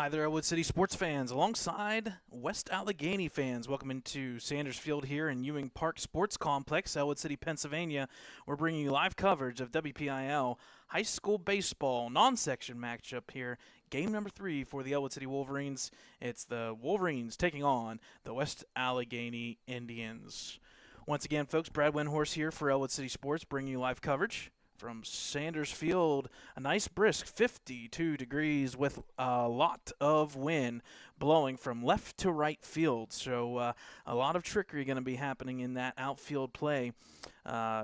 Hi there, Ellwood City sports fans, alongside West Allegheny fans. Welcome into Sanders Field here in Ewing Park Sports Complex, Ellwood City, Pennsylvania. We're bringing you live coverage of WPIL high school baseball non-section matchup here. Game number 3 for the Ellwood City Wolverines. It's the Wolverines taking on the West Allegheny Indians. Once again, folks, Brad Windhorse here for Ellwood City Sports, bringing you live coverage from Sanders Field. A nice brisk 52 degrees with a lot of wind blowing from left to right field. So a lot of trickery going to be happening in that outfield play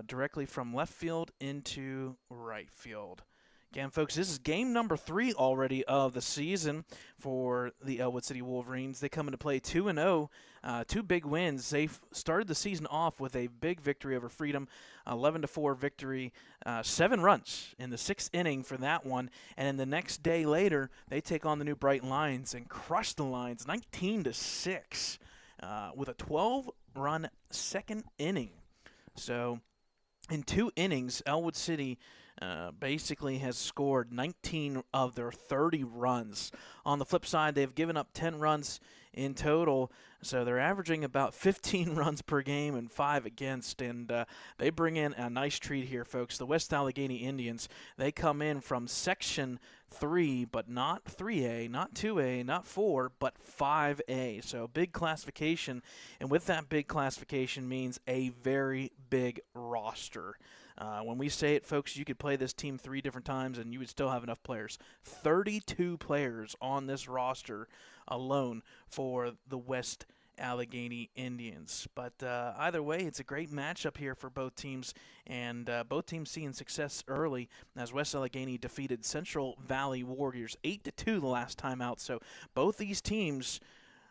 directly from left field into right field. Again, folks, this is game number 3 already of the season for the Ellwood City Wolverines. They come into play 2-0, 2 big wins. They started the season off with a big victory over Freedom, 11-4 victory, 7 runs in the 6th inning for that one. And then the next day later, they take on the New Brighton Lions and crush the Lions 19-6 with a 12-run second inning. So in 2 innings, Ellwood City basically has scored 19 of their 30 runs. On the flip side, they've given up 10 runs in total, so they're averaging about 15 runs per game and 5 against, and they bring in a nice treat here, folks. The West Allegheny Indians, they come in from Section 3, but not 3A, not 2A, not 4, but 5A. So big classification, and with that big classification means a very big roster. When we say it, folks, you could play this team 3 different times and you would still have enough players. 32 players on this roster alone for the West Allegheny Indians. But either way, it's a great matchup here for both teams, and both teams seeing success early as West Allegheny defeated Central Valley Warriors 8-2 the last time out. So both these teams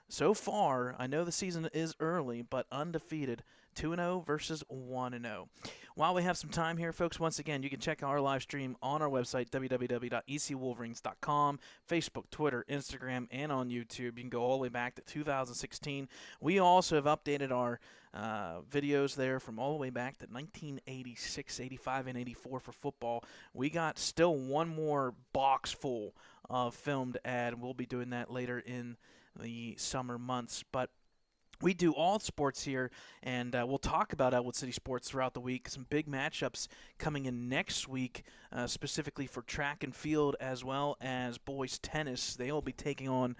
so far, I know the season is early, but undefeated, 2-0 versus 1-0. While we have some time here, folks, once again, you can check our live stream on our website, www.ecwolverines.com, Facebook, Twitter, Instagram, and on YouTube. You can go all the way back to 2016. We also have updated our videos there from all the way back to 1986, 85, and 84 for football. We got still one more box full of film to add, and we'll be doing that later in the summer months. But we do all sports here, and we'll talk about Ellwood City sports throughout the week. Some big matchups coming in next week, specifically for track and field as well as boys tennis. They will be taking on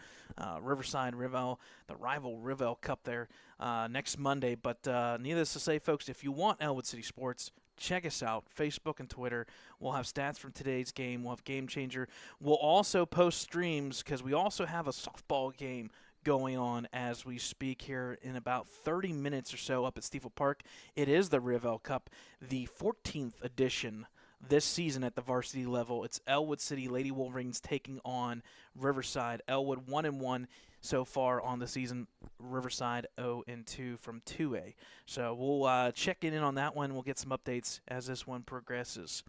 Riverside Rivell, the rival Rivell Cup there next Monday. But needless to say, folks, if you want Ellwood City sports, check us out, Facebook and Twitter. We'll have stats from today's game. We'll have Game Changer. We'll also post streams because we also have a softball game going on as we speak here in about 30 minutes or so up at Stiefel Park. It is the Rivell Cup, the 14th edition this season at the varsity level. It's Ellwood City Lady Wolverines taking on Riverside. Ellwood 1-1 so far on the season. Riverside 0-2 from 2A. So we'll check in on that one. We'll get some updates as this one progresses.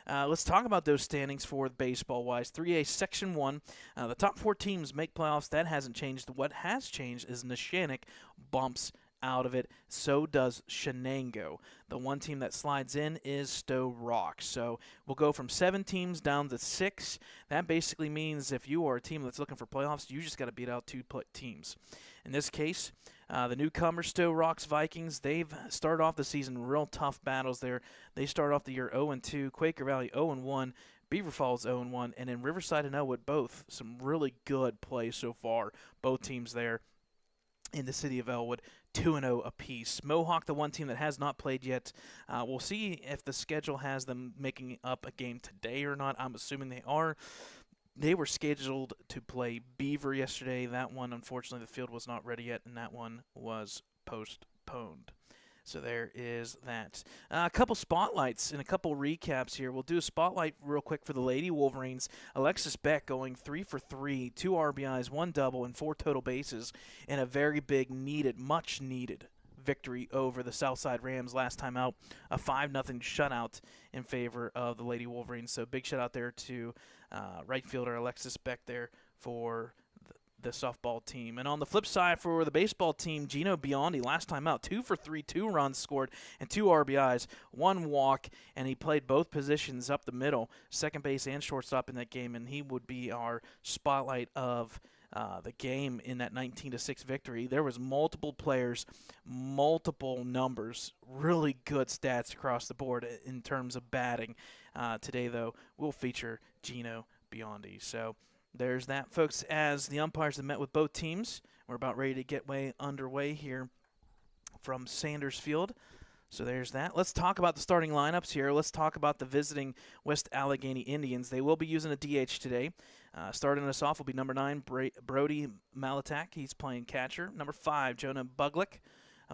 Let's talk about those standings for baseball-wise. 3A Section 1, the top 4 teams make playoffs. That hasn't changed. What has changed is Neshannock bumps out of it. So does Shenango. The one team that slides in is Stowe Rock. So we'll go from 7 teams down to 6. That basically means if you are a team that's looking for playoffs, you just got to beat out 2 teams. In this case, the newcomer Stowe Rock's Vikings, they've started off the season real tough battles there. They start off the year 0-2, Quaker Valley 0-1, Beaver Falls 0-1, and then Riverside and Ellwood both some really good play so far. Both teams there in the city of Ellwood, 2-0 apiece. Mohawk, the one team that has not played yet. We'll see if the schedule has them making up a game today or not. I'm assuming they are. They were scheduled to play Beaver yesterday. That one, unfortunately, the field was not ready yet, and that one was postponed. So there is that. A couple spotlights and a couple recaps here. We'll do a spotlight real quick for the Lady Wolverines. Alexis Beck going 3 for 3, 2 RBIs, 1 double, and 4 total bases in a very big, much needed victory over the Southside Rams last time out. A 5-0 shutout in favor of the Lady Wolverines. So big shout out there to right fielder Alexis Beck there for the softball team. And on the flip side for the baseball team, Gino Biondi, last time out, 2 for 3, 2 runs scored, and 2 RBIs, 1 walk, and he played both positions up the middle, second base and shortstop in that game, and he would be our spotlight of the game in that 19-6 victory. There was multiple players, multiple numbers, really good stats across the board in terms of batting. Today, though, we'll feature Gino Biondi. So there's that, folks, as the umpires have met with both teams. We're about ready to get underway here from Sanders Field. So there's that. Let's talk about the starting lineups here. Let's talk about the visiting West Allegheny Indians. They will be using a DH today. Starting us off will be number 9, Brody Malatak. He's playing catcher. Number 5, Jonah Buglick.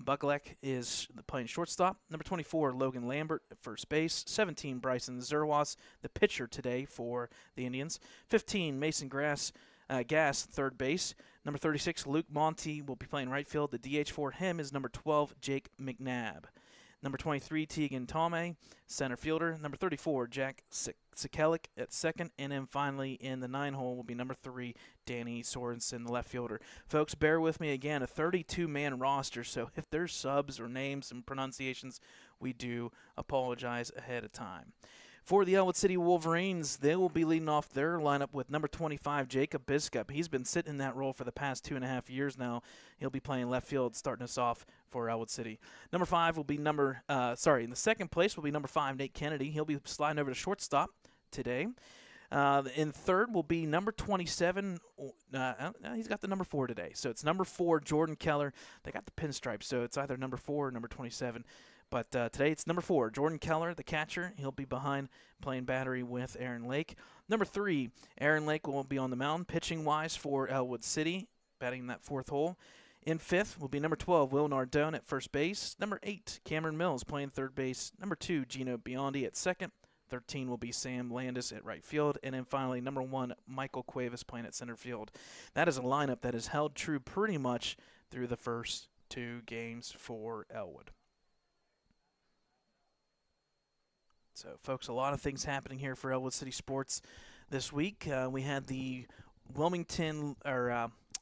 Buglick is playing shortstop. Number 24, Logan Lambert at first base. 17, Bryson Zerwas, the pitcher today for the Indians. 15, Mason Gass, third base. Number 36, Luke Monty will be playing right field. The DH for him is number 12, Jake McNabb. Number 23, Tegan Tomei, center fielder. Number 34, Jack Sikelik at second. And then finally in the 9 hole will be number 3, Danny Sorensen, the left fielder. Folks, bear with me again, a 32-man roster, so if there's subs or names and pronunciations, we do apologize ahead of time. For the Ellwood City Wolverines, they will be leading off their lineup with number 25, Jacob Biscup. He's been sitting in that role for the past 2.5 years now. He'll be playing left field, starting us off for Ellwood City. Number 5 will be in the second place will be number 5, Nate Kennedy. He'll be sliding over to shortstop today. In third will be number 27. He's got the number 4 today. So it's number 4, Jordan Keller. They got the pinstripe, so it's either number 4 or number 27. But today it's number 4, Jordan Keller, the catcher. He'll be behind playing battery with Aaron Lake. Number 3, Aaron Lake will be on the mound pitching-wise for Ellwood City, batting that 4th hole. In 5th will be number 12, Will Nardone at first base. Number 8, Cameron Mills playing third base. Number 2, Gino Biondi at second. 13 will be Sam Landis at right field. And then finally, number 1, Michael Cuevas playing at center field. That is a lineup that has held true pretty much through the first 2 games for Ellwood. So, folks, a lot of things happening here for Ellwood City Sports this week. We had the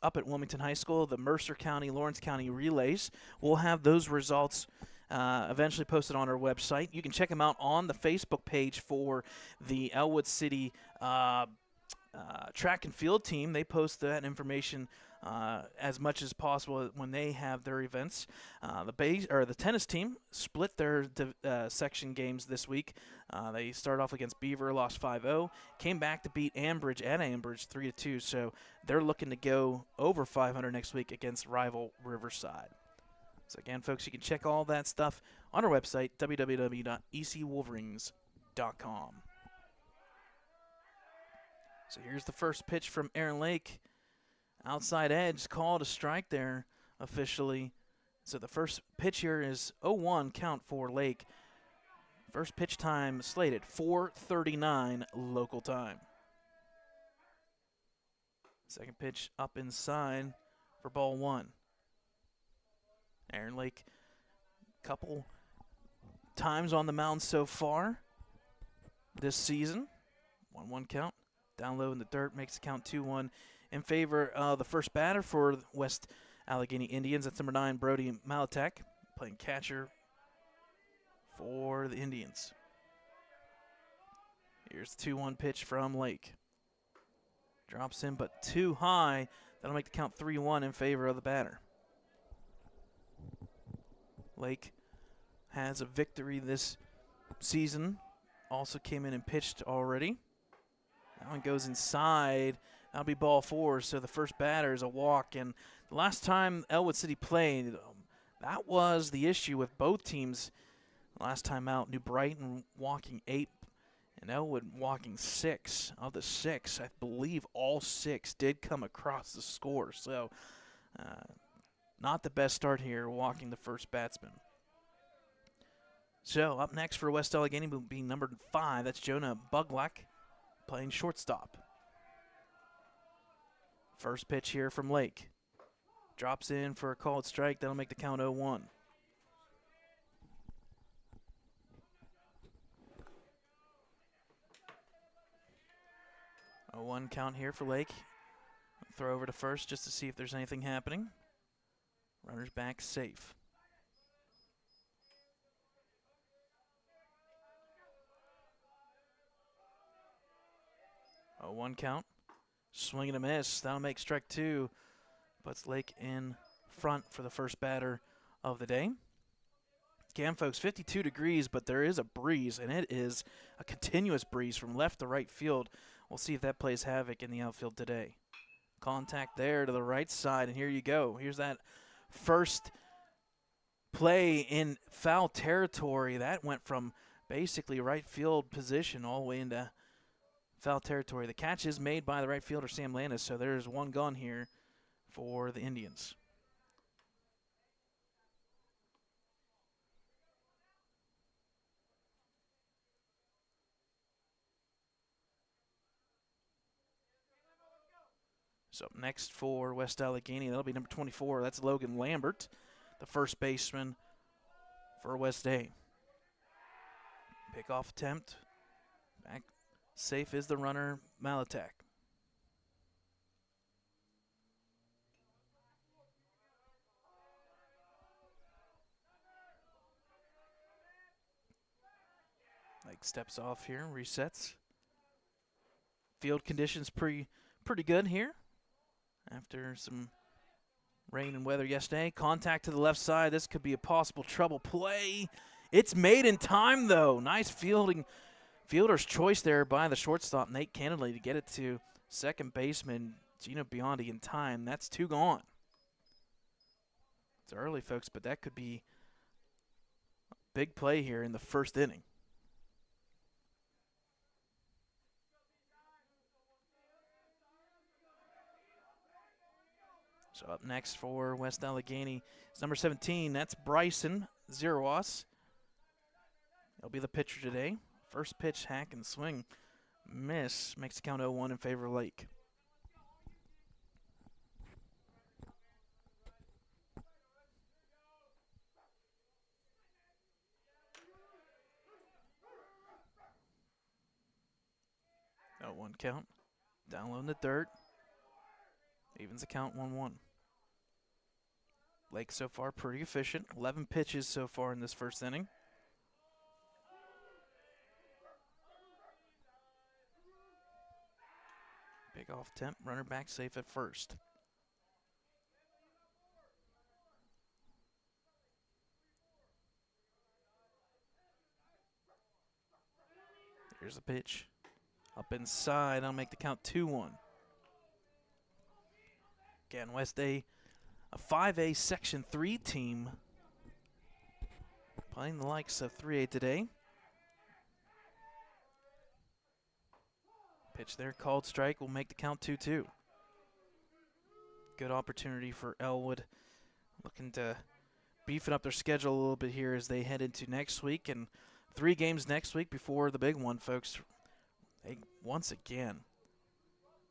up at Wilmington High School, the Mercer County, Lawrence County relays. We'll have those results eventually posted on our website. You can check them out on the Facebook page for the Ellwood City track and field team. They post that information as much as possible when they have their events. The tennis team split their section games this week. They started off against Beaver, lost 5-0, came back to beat Ambridge at Ambridge 3-2. So they're looking to go over 500 next week against rival Riverside. So again, folks, you can check all that stuff on our website, www.ecwolverines.com. So here's the first pitch from Aaron Lake. Outside edge, called a strike there officially. So the first pitch here is 0-1 count for Lake. First pitch time slated, 4:39 local time. Second pitch up inside for ball 1. Aaron Lake, couple times on the mound so far this season. 1-1 count. Down low in the dirt, makes the count 2-1 in favor of the first batter for West Allegheny Indians. That's number 9, Brody Malatak, playing catcher for the Indians. Here's the 2-1 pitch from Lake. Drops in, but too high. That'll make the count 3-1 in favor of the batter. Lake has a victory this season. Also came in and pitched already. That one goes inside. That'll be ball 4, so the first batter is a walk. And the last time Ellwood City played, that was the issue with both teams. Last time out, New Brighton walking 8 and Ellwood walking 6. Of the 6, I believe all 6 did come across the score. So not the best start here, walking the first batsman. So up next for West Allegheny will be number 5. That's Jonah Buglick, playing shortstop. First pitch here from Lake. Drops in for a called strike. That'll make the count 0-1. A 1 count here for Lake. Throw over to first just to see if there's anything happening. Runner's back safe. 0-1 count. Swing and a miss. That'll make strike two. Puts Lake in front for the first batter of the day. Again, folks, 52 degrees, but there is a breeze, and it is a continuous breeze from left to right field. We'll see if that plays havoc in the outfield today. Contact there to the right side, and here you go. Here's that first play in foul territory. That went from basically right field position all the way into foul territory. The catch is made by the right fielder, Sam Landis, so there's one gone here for the Indians. So up next for West Allegheny, that'll be number 24. That's Logan Lambert, the first baseman for West A. Pickoff attempt. Back safe is the runner, Malatak. Lake steps off here, resets. Field conditions pretty good here. After some rain and weather yesterday. Contact to the left side. This could be a possible trouble play. It's made in time, though. Nice fielder's choice there by the shortstop, Nate Kennedy, to get it to second baseman Gino Biondi in time. That's two gone. It's early, folks, but that could be a big play here in the first inning. So up next for West Allegheny is number 17. That's Bryson Zerowas. He'll be the pitcher today. First pitch, hack and swing. Miss. Makes the count 0-1 in favor of Lake. Oh, 1 count. Down low in the dirt. Evens the count 1-1. Lake so far pretty efficient. 11 pitches so far in this first inning. Big off temp, runner back safe at first. Here's the pitch. Up inside, I'll make the count 2-1. Again, West A 5A Section 3 team playing the likes of 3A today. Pitch there, called strike, will make the count 2-2. Good opportunity for Ellwood, looking to beefing up their schedule a little bit here as they head into next week, and 3 games next week before the big one, folks. They once again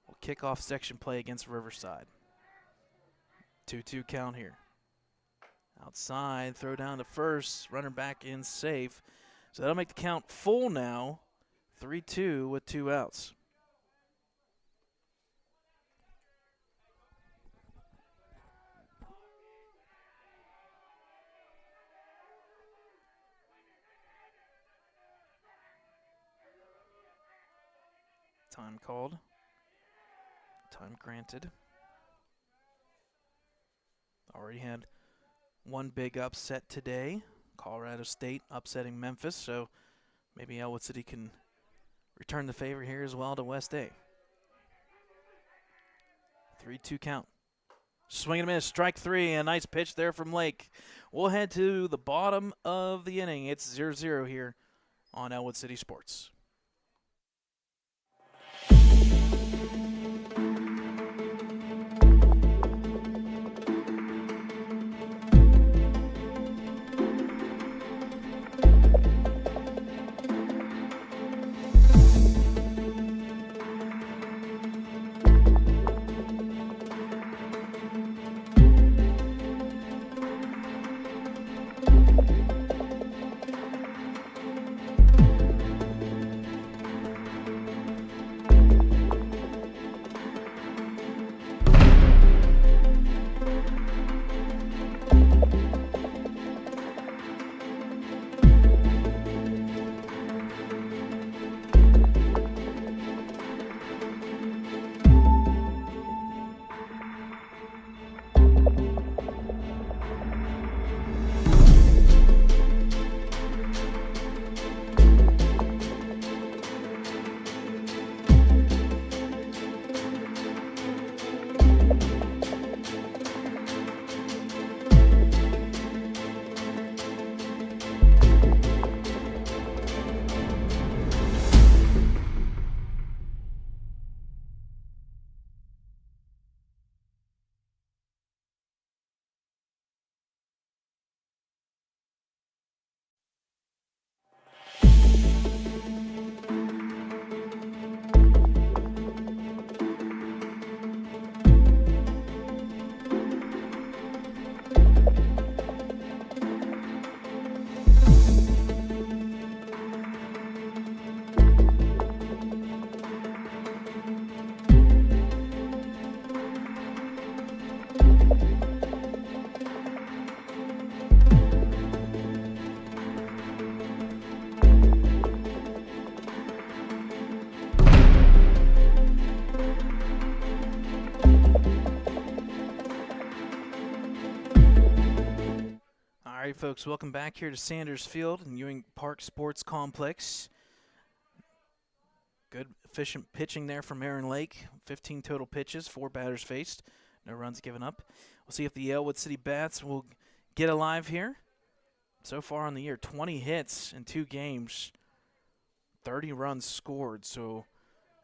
will kick off section play against Riverside. 2-2 count here. Outside, throw down to first, runner back in safe. So that'll make the count full now. 3-2 with 2 outs. Time called. Time granted. Already had one big upset today. Colorado State upsetting Memphis, so maybe Ellwood City can return the favor here as well to West A. 3-2 count. Swing and a miss, strike 3, a nice pitch there from Lake. We'll head to the bottom of the inning. It's 0-0 here on Ellwood City Sports. right, folks, welcome back here to Sanders Field and Ewing Park Sports Complex. Good, efficient pitching there from Aaron Lake. 15 total pitches, 4 batters faced. No runs given up. We'll see if the Ellwood City Bats will get alive here. So far on the year, 20 hits in 2 games, 30 runs scored. So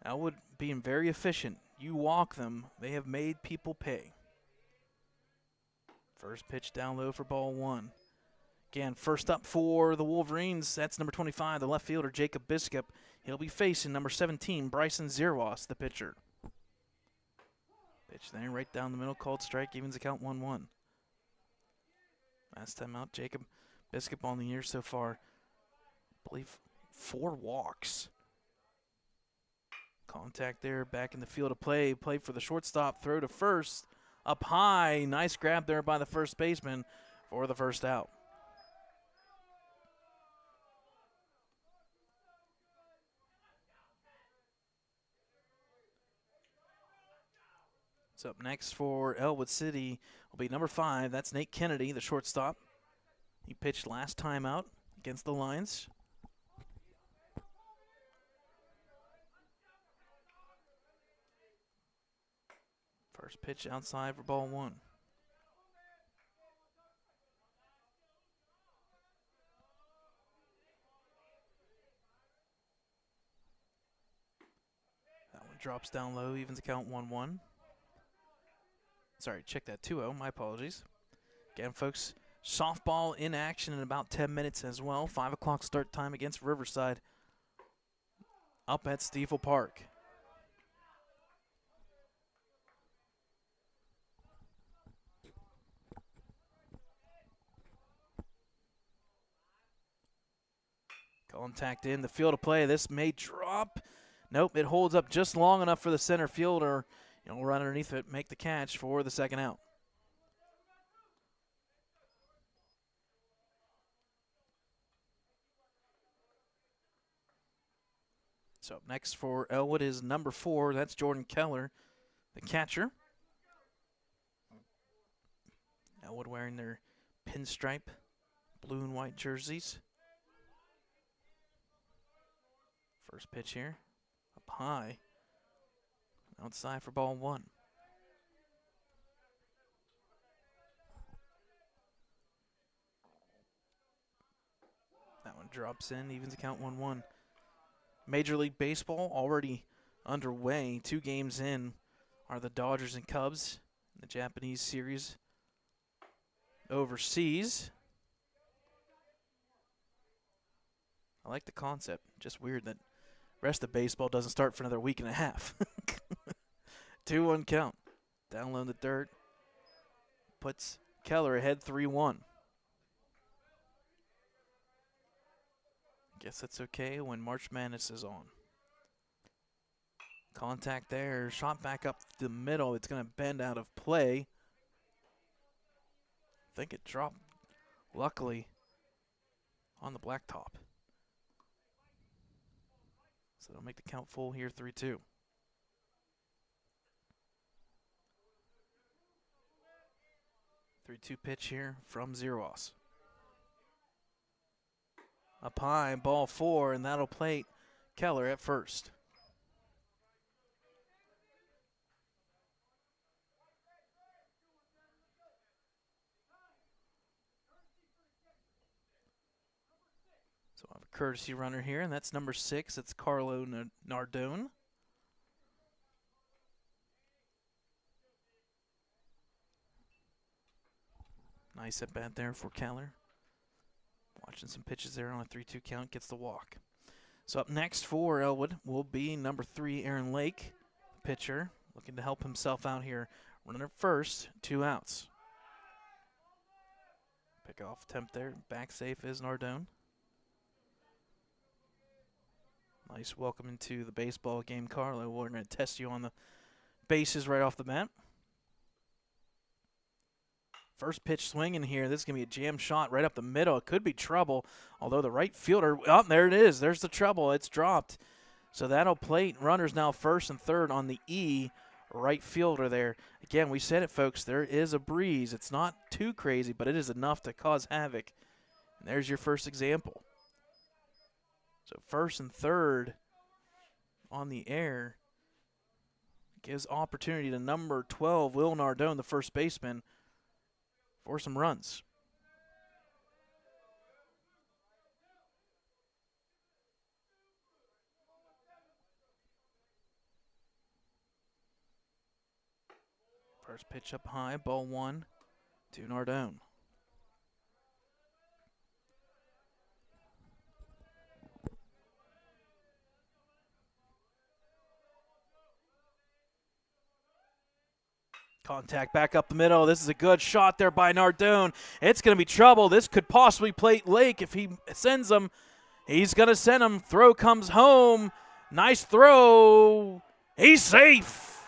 Ellwood being very efficient. You walk them, they have made people pay. First pitch down low for ball 1. Again, first up for the Wolverines, that's number 25, the left fielder, Jacob Biscup. He'll be facing number 17, Bryson Zerwas, the pitcher. Pitch there, right down the middle, called strike, evens the count 1-1. Last time out, Jacob Biscup on the year so far, I believe 4 walks. Contact there, back in the field of play. Play for the shortstop, throw to first. Up high, nice grab there by the first baseman for the first out. So up next for Ellwood City will be number 5. That's Nate Kennedy, the shortstop. He pitched last time out against the Lions. First pitch outside for ball 1. That one drops down low, evens the count 1-1. Sorry, check that 2-0, my apologies. Again, folks, softball in action in about 10 minutes as well. 5 o'clock start time against Riverside up at Stiefel Park. Contact in the field of play. This may drop. Nope, it holds up just long enough for the center fielder. Run underneath it, make the catch for the second out. So up next for Ellwood is number 4. That's Jordan Keller, the catcher. Ellwood wearing their pinstripe blue and white jerseys. First pitch here, up high, outside for ball 1. That one drops in, evens the count 1-1. Major League Baseball already underway. 2 games in are the Dodgers and Cubs in the Japanese series overseas. I like the concept. Just weird that rest of baseball doesn't start for another week and a half. 2-1 count. Down low in the dirt. Puts Keller ahead 3-1. Guess that's okay when March Madness is on. Contact there. Shot back up the middle. It's going to bend out of play. I think it dropped, luckily, on the blacktop. So they'll make the count full here, 3-2. Three-two pitch here from Zerwas. Up high, ball 4, and that'll plate Keller at first. So I have a courtesy runner here, and that's number 6. It's Carlo Nardone. Nice at bat there for Keller. Watching some pitches there on a 3-2 count, gets the walk. So up next for Ellwood will be number 3, Aaron Lake, pitcher, looking to help himself out here. Runner first, 2 outs. Pick off attempt there, back safe is Nardone. Nice welcome into the baseball game, Carlo. We're going to test you on the bases right off the bat. First pitch swinging here. This is going to be a jam shot right up the middle. It could be trouble, although the right fielder, oh, there it is. There's the trouble. It's dropped. So that'll plate runners now first and third on the E right fielder there. Again, we said it, folks. There is a breeze. It's not too crazy, but it is enough to cause havoc. And there's your first example. So first and third on the air gives opportunity to number 12, Will Nardone, the first baseman, for some runs. First pitch up high, ball 1 to Nardone. Contact back up the middle. This is a good shot there by Nardone. It's going to be trouble. This could possibly plate Lake if he sends him. He's going to send him. Throw comes home. Nice throw. He's safe.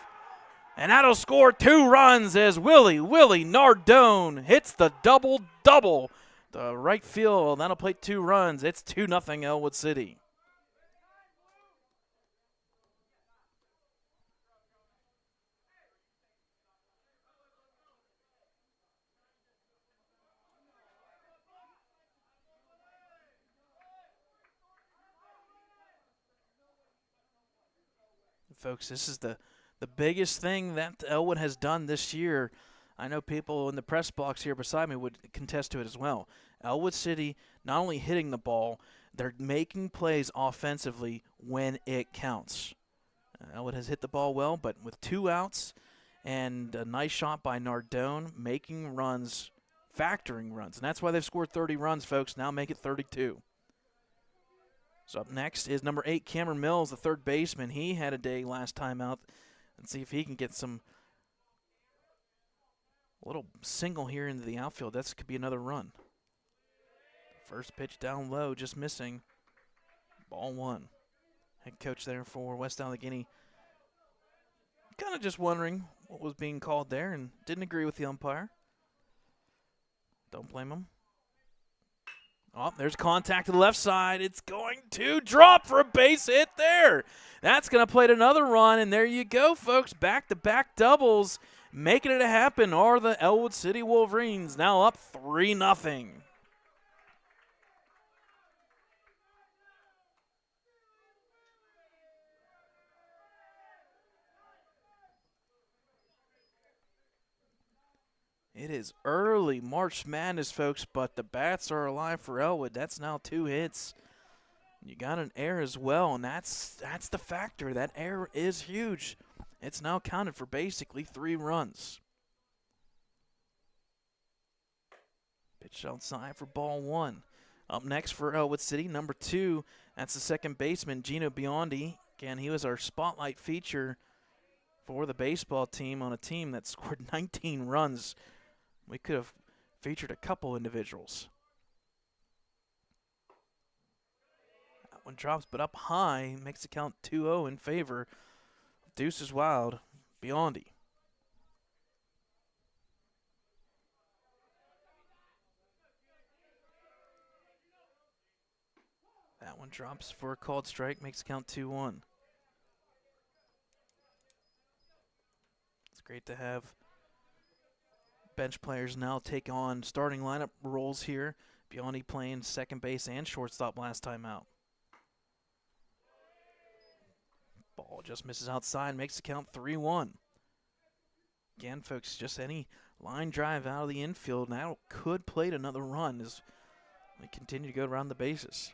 And that'll score 2 runs as Willie Nardone hits the double-double. The right field, that'll plate 2 runs. It's 2-0 Ellwood City. Folks, this is the biggest thing that Ellwood has done this year. I know people in the press box here beside me would contest to it as well. Ellwood City not only hitting the ball, they're making plays offensively when it counts. Ellwood has hit the ball well, but with 2 outs and a nice shot by Nardone, making runs, factoring runs. And that's why they've scored 30 runs, folks. Now make it 32. So up next is number 8, Cameron Mills, the third baseman. He had a day last time out. Let's see if he can get some little single here into the outfield. That could be another run. First pitch down low, just missing. Ball 1. Head coach there for West Allegheny. Kind of just wondering what was being called there and didn't agree with the umpire. Don't blame him. Oh, there's contact to the left side. It's going to drop for a base hit there. That's going to plate another run, and there you go, folks. Back-to-back doubles, making it happen are the Ellwood City Wolverines, now up 3-0. It is early March Madness, folks, but the bats are alive for Ellwood. That's now 2 hits. You got an error as well, and that's the factor. That error is huge. It's now counted for basically 3 runs. Pitch outside for ball 1. Up next for Ellwood City, number 2, that's the second baseman, Gino Biondi. Again, he was our spotlight feature for the baseball team on a team that scored 19 runs. We could have featured a couple individuals. That one drops, but up high, makes the count 2-0 in favor of Deuces Wild, Biondi. That one drops for a called strike, makes the count 2-1. It's great to have bench players now take on starting lineup roles here. Biondi playing second base and shortstop last time out. Ball just misses outside, makes the count 3-1. Again, folks, just any line drive out of the infield now could plate another run as we continue to go around the bases.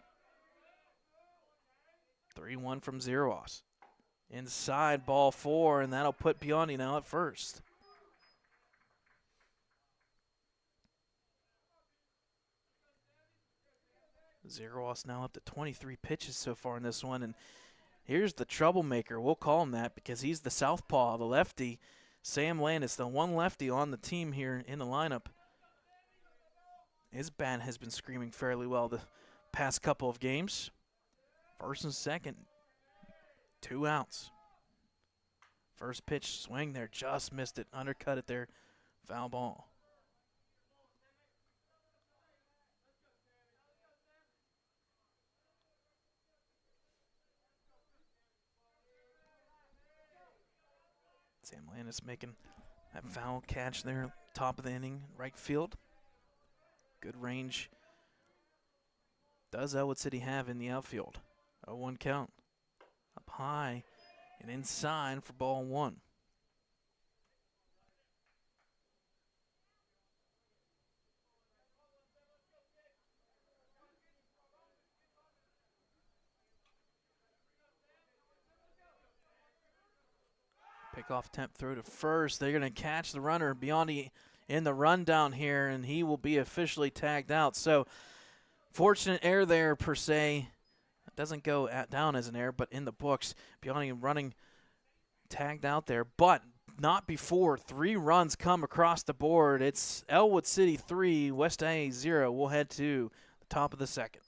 3-1 from Zeros. Inside, ball 4, and that'll put Biondi now at first. Zeros now up to 23 pitches so far in this one, and here's the troublemaker. We'll call him that because he's the southpaw, the lefty. Sam Landis, the one lefty on the team here in the lineup. His bat has been screaming fairly well the past couple of games. First and second, 2 outs. First pitch swing there, just missed it, undercut it there, foul ball. Sam Landis making that foul catch there, top of the inning, right field. Good range does Ellwood City have in the outfield. 0-1 count. Up high and inside for ball one. Pickoff attempt throw to first. They're going to catch the runner Biondi in the rundown here, and he will be officially tagged out. So fortunate error there per se. It doesn't go down as an error, but in the books, Biondi running tagged out there, but not before 3 runs come across the board. It's Ellwood City 3, West A 0. We'll head to the top of the second.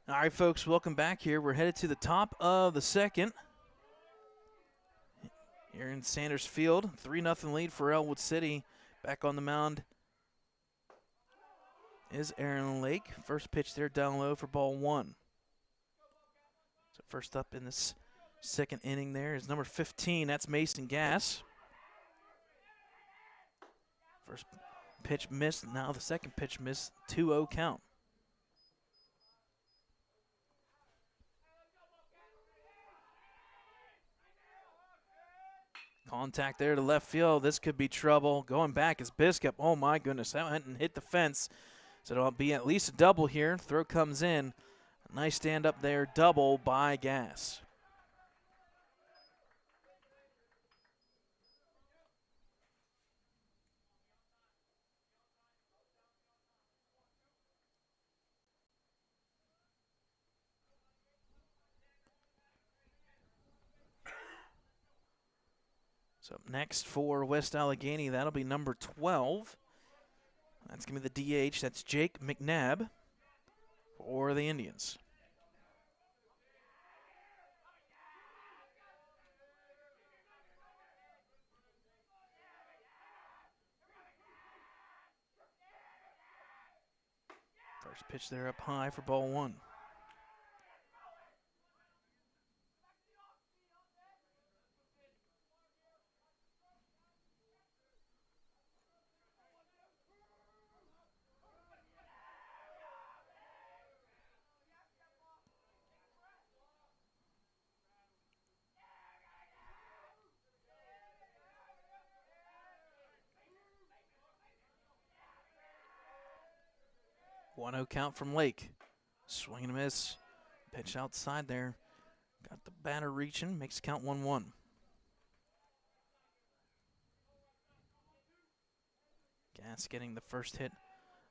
All right, folks, welcome back here. We're headed to the top of the second. Here in Sanders Field, 3-0 lead for Ellwood City. Back on the mound is Aaron Lake. First pitch there down low for ball one. So first up in this second inning there is number 15. That's Mason Gass. First pitch missed. Now the second pitch missed. 2-0 count. Contact there to left field. This could be trouble. Going back is Biscup. Oh, my goodness. That went and hit the fence. So it'll be at least a double here. Throw comes in. A nice stand up there. Double by Gass. So up next for West Allegheny, that'll be number 12. That's going to be the DH. That's Jake McNabb for the Indians. First pitch there up high for ball one. One 0 count from Lake. Swing and a miss. Pitch outside there. Got the batter reaching. Makes count 1-1. Gass getting the first hit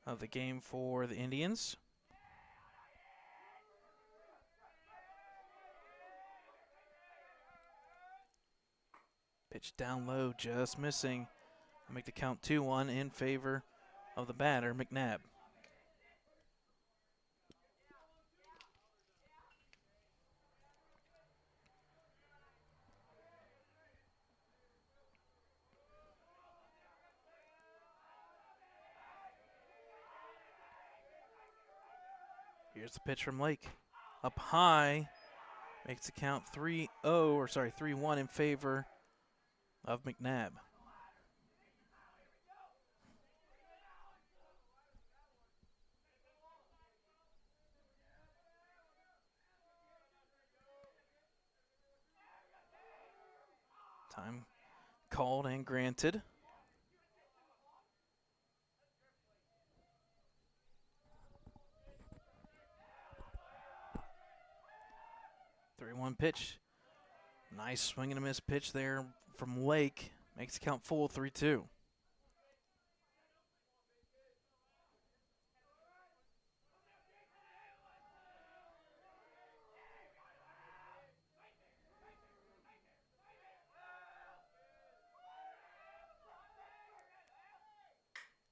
of the game for the Indians. Pitch down low, just missing. I'll make the count 2-1 in favor of the batter, McNabb. Here's the pitch from Lake. Up high. Makes the count 3-1 in favor of McNabb. Time called and granted. Three-one pitch. Nice swing and a miss pitch there from Lake. Makes the count full 3-2.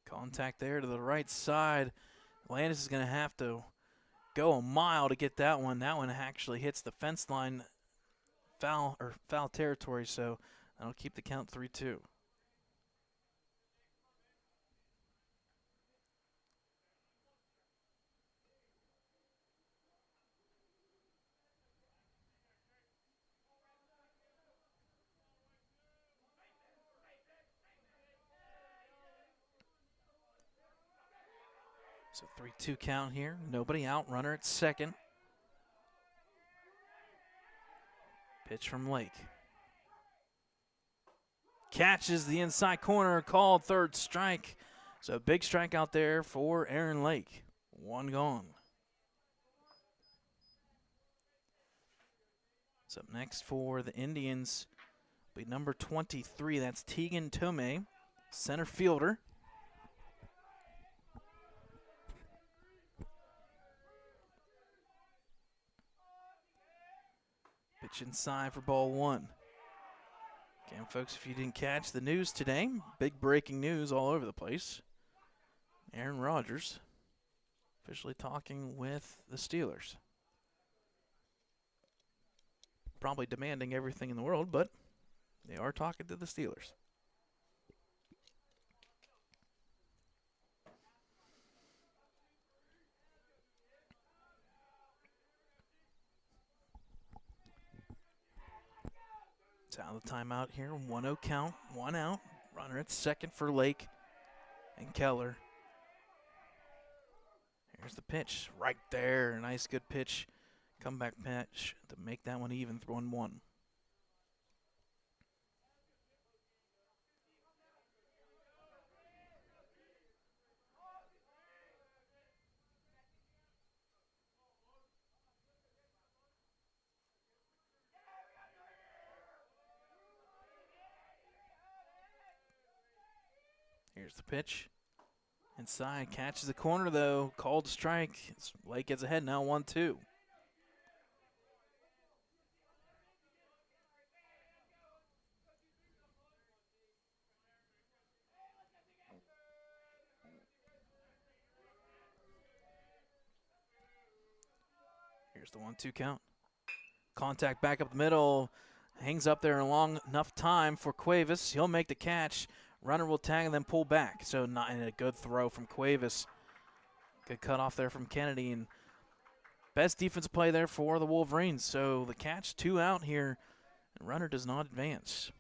Contact there to the right side. Landis is going to have to go a mile to get that one. That one actually hits the fence line, foul territory, so that'll keep the count 3-2. So 3-2 count here. Nobody out. Runner at second. Pitch from Lake. Catches the inside corner. Called third strike. So a big strike out there for Aaron Lake. One gone. So up next for the Indians will be number 23. That's Tegan Tomei, center fielder. Pitch inside for ball one. Again, folks, if you didn't catch the news today, big breaking news all over the place. Aaron Rodgers officially talking with the Steelers. Probably demanding everything in the world, but they are talking to the Steelers. It's out of the timeout here. 1-0 count, one out. Runner at second for Lake and Keller. Here's the pitch right there. Nice, good pitch. Comeback pitch to make that one even, 1-1. Here's the pitch. Inside, catches the corner though. Called strike. Lake gets ahead now, 1-2. Here's the 1-2 count. Contact back up the middle. Hangs up there in long enough time for Cuevas. He'll make the catch. Runner will tag and then pull back. So not in a good throw from Cuevas. Good cut off there from Kennedy. And best defense play there for the Wolverines. So the catch, 2 out here. And runner does not advance.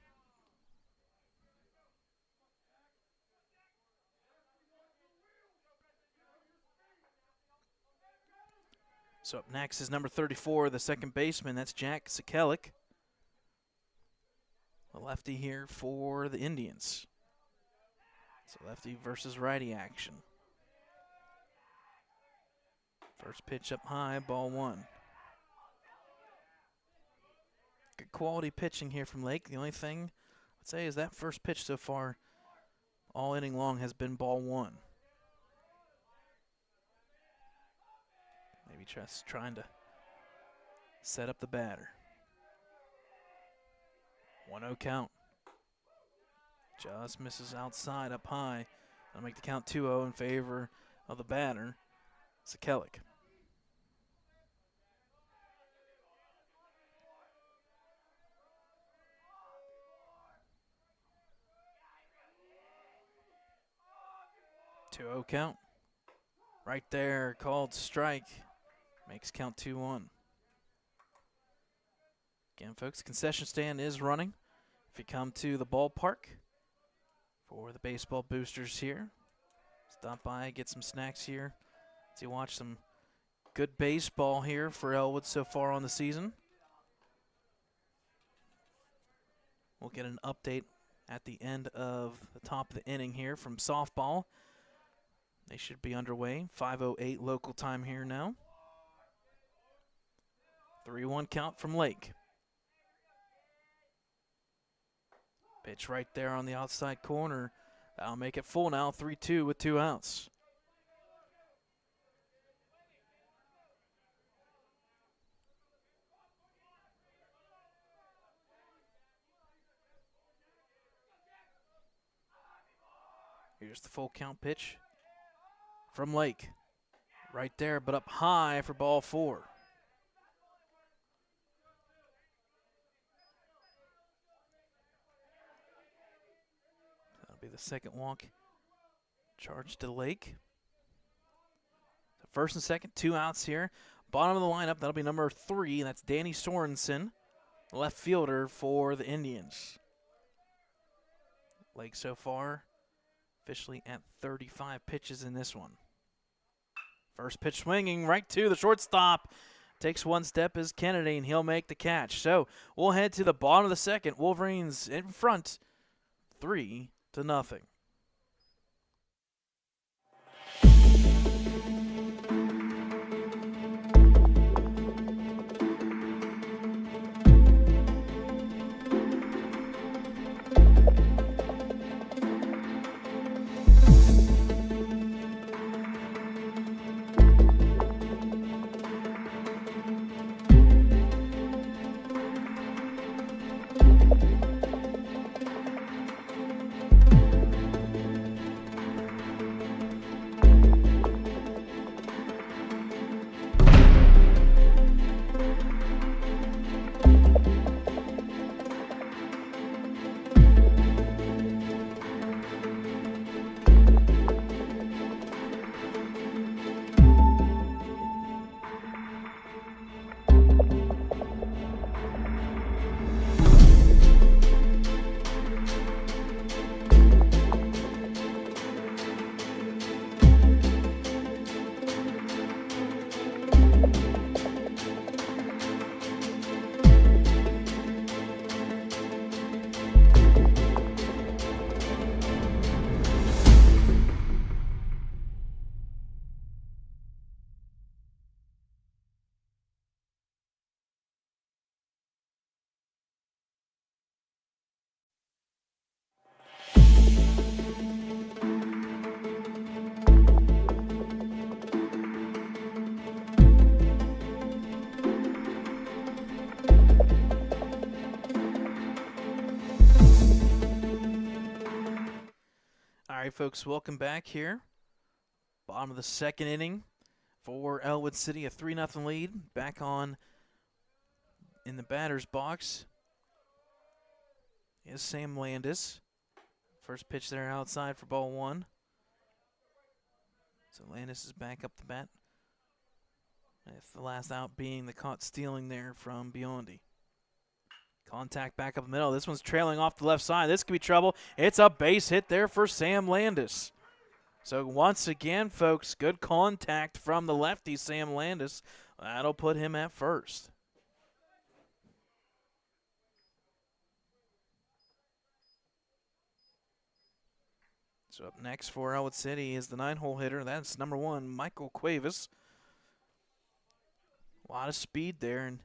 So up next is number 34, the second baseman. That's Jack Sekelic. A lefty here for the Indians. So lefty versus righty action. First pitch up high, ball one. Good quality pitching here from Lake. The only thing I'd say is that first pitch so far, all inning long, has been ball one. Maybe just trying to set up the batter. 1-0 count. Just misses outside up high. That'll make the count 2-0 in favor of the batter, Sekelic. Two-0 count. Right there, called strike. Makes count 2-1. Again, folks, concession stand is running. If you come to the ballpark for the baseball boosters here, stop by, get some snacks here. As you watch some good baseball here for Ellwood so far on the season. We'll get an update at the end of the top of the inning here from softball. They should be underway. 5:08 local time here now. 3-1 count from Lake. Pitch right there on the outside corner. That'll make it full now, 3-2 with 2 outs. Here's the full count pitch from Lake. Right there, but up high for ball 4. That'll be the second walk charged to Lake. So first and second, 2 outs here. Bottom of the lineup, that'll be number 3. That's Danny Sorensen, left fielder for the Indians. Lake so far officially at 35 pitches in this one. First pitch swinging right to the shortstop. Takes one step is Kennedy, and he'll make the catch. So we'll head to the bottom of the second. Wolverines in front, 3-0. All right, folks, welcome back here. Bottom of the second inning for Ellwood City, a 3-0 lead. Back on in the batter's box is Sam Landis. First pitch there outside for ball 1. So Landis is back up the bat, with the last out being the caught stealing there from Biondi. Contact back up the middle. This one's trailing off the left side. This could be trouble. It's a base hit there for Sam Landis. So once again, folks, good contact from the lefty, Sam Landis. That'll put him at first. So up next for Ellwood City is the 9-hole hitter. That's number 1, Michael Cuevas. A lot of speed there, and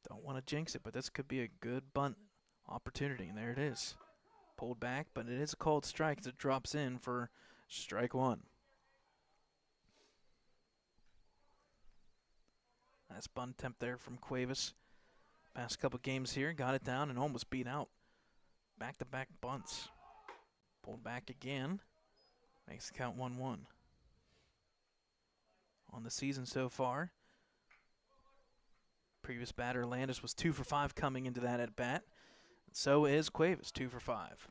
don't want to jinx it, but this could be a good bunt opportunity, and there it is. Pulled back, but it is a called strike as it drops in for strike 1. Nice bunt attempt there from Cuevas. Past couple games here, got it down and almost beat out. Back-to-back bunts. Pulled back again. Makes the count 1-1. On the season so far, previous batter Landis was 2 for 5 coming into that at bat. So is Cuevas, 2 for 5.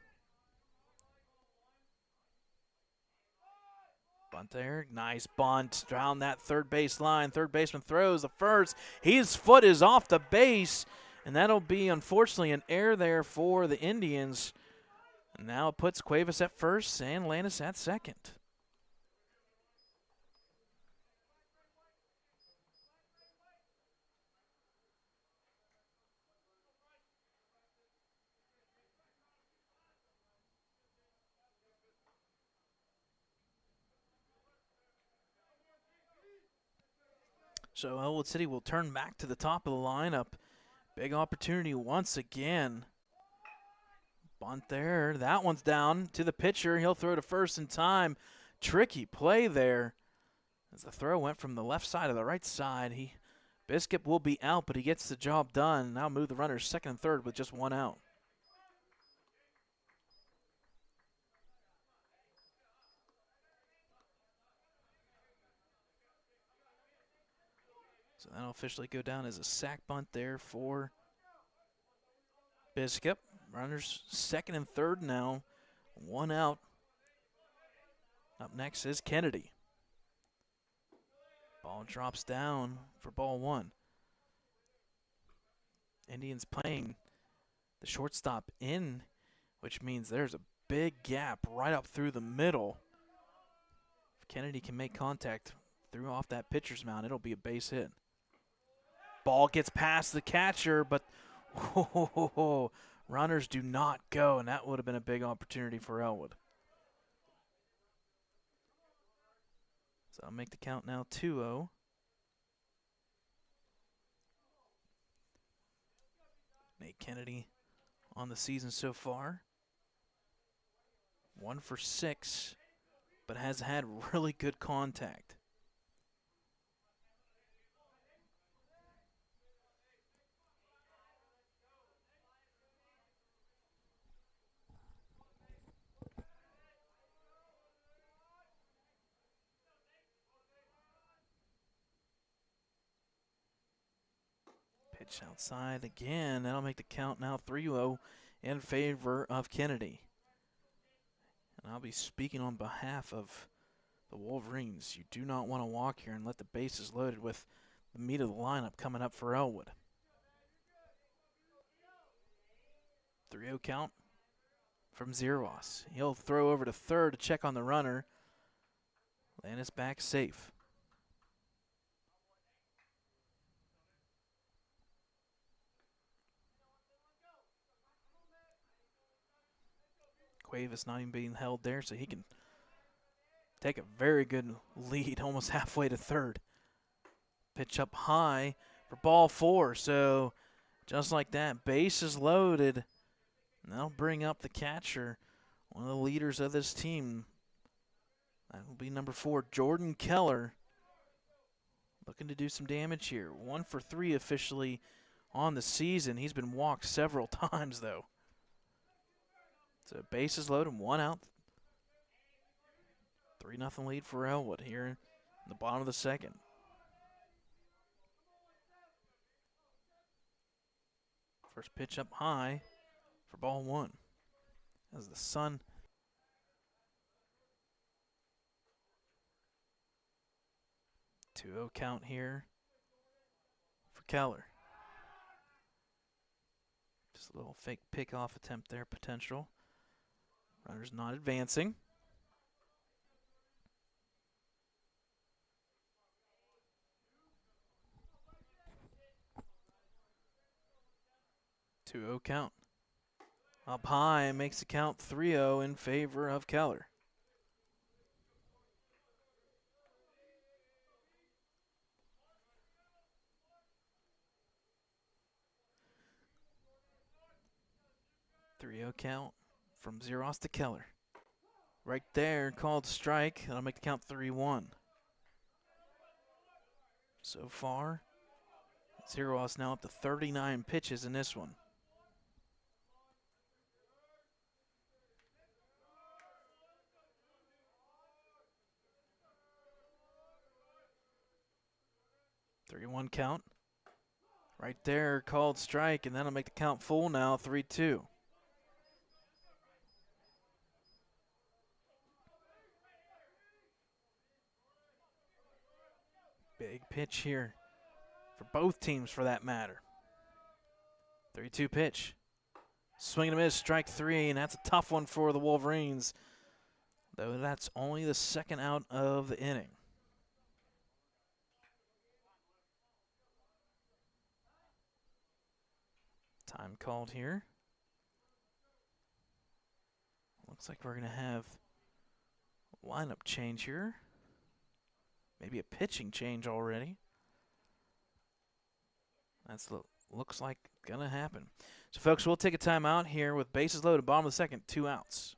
Bunt there, nice bunt down that third base line. Third baseman throws the first. His foot is off the base, and that'll be, unfortunately, an error there for the Indians. And now it puts Cuevas at first and Landis at second. So Ellwood City will turn back to the top of the lineup. Big opportunity once again. Bunt there. That one's down to the pitcher. He'll throw to first in time. Tricky play there as the throw went from the left side to the right side. Biscuit will be out, but he gets the job done. Now move the runners second and third with just one out. So that'll officially go down as a sack bunt there for Biscuit. Runners second and third now. One out. Up next is Kennedy. Ball drops down for ball one. Indians playing the shortstop in, which means there's a big gap right up through the middle. If Kennedy can make contact through off that pitcher's mound, it'll be a base hit. Ball gets past the catcher, but runners do not go, and that would have been a big opportunity for Ellwood. So I'll make the count now 2-0. Nate Kennedy on the season so far. 1 for 6, but has had really good contact. Pitch outside again. That'll make the count now 3-0 in favor of Kennedy. And I'll be speaking on behalf of the Wolverines. You do not want to walk here and let the bases loaded with the meat of the lineup coming up for Ellwood. 3-0 count from Zeros. He'll throw over to third to check on the runner. Landis back safe. Cuevas not even being held there, so he can take a very good lead almost halfway to third. Pitch up high for ball 4. So just like that, bases loaded. And that'll bring up the catcher, one of the leaders of this team. That will be number 4, Jordan Keller. Looking to do some damage here. 1 for 3 officially on the season. He's been walked several times, though. So bases loaded, 1 out. 3-0 lead for Ellwood here in the bottom of the second. First pitch up high for ball 1. As the sun (2-0) count here for Keller. Just a little fake pickoff attempt there, potential. Runners not advancing. (2-0) count. Up high makes the count 3-0 in favor of Keller. (3-0) count from Zeros to Keller. Right there, called strike. That'll make the count 3-1. So far, Zeros now up to 39 pitches in this one. (3-1) count. Right there, called strike, and that'll make the count full now, 3-2. Big pitch here for both teams, for that matter. 3-2 pitch. Swing and a miss, strike 3, and that's a tough one for the Wolverines, though that's only the second out of the inning. Time called here. Looks like we're going to have a lineup change here. Maybe a pitching change already. That's looks like going to happen. So, folks, we'll take a timeout here with bases loaded, bottom of the second, 2 outs.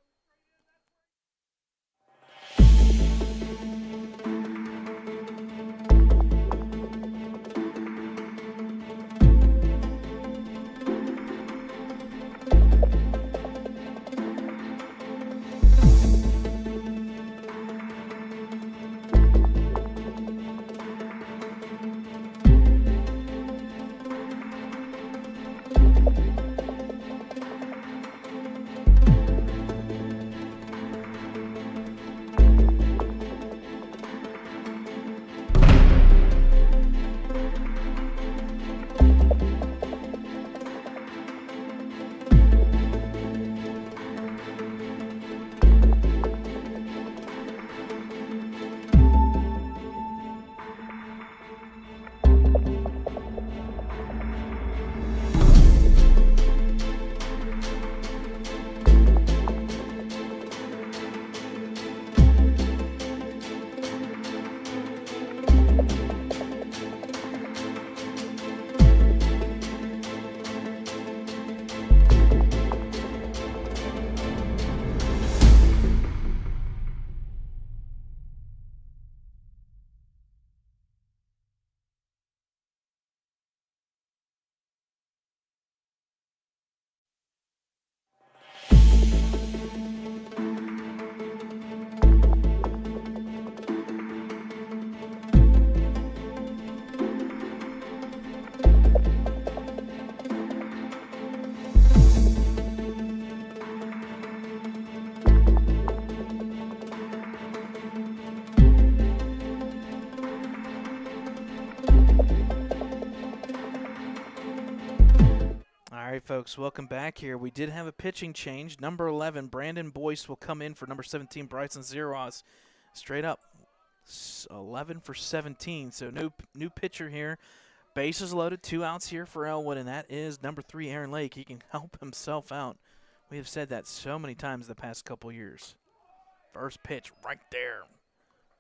All right, folks, welcome back here. We did have a pitching change. Number 11, Brandon Boyce, will come in for number 17, Bryson Zeros. Straight up, 11 for 17. So new pitcher here. Bases loaded, 2 outs here for Ellwood, and that is number 3, Aaron Lake. He can help himself out. We have said that so many times the past couple years. First pitch right there.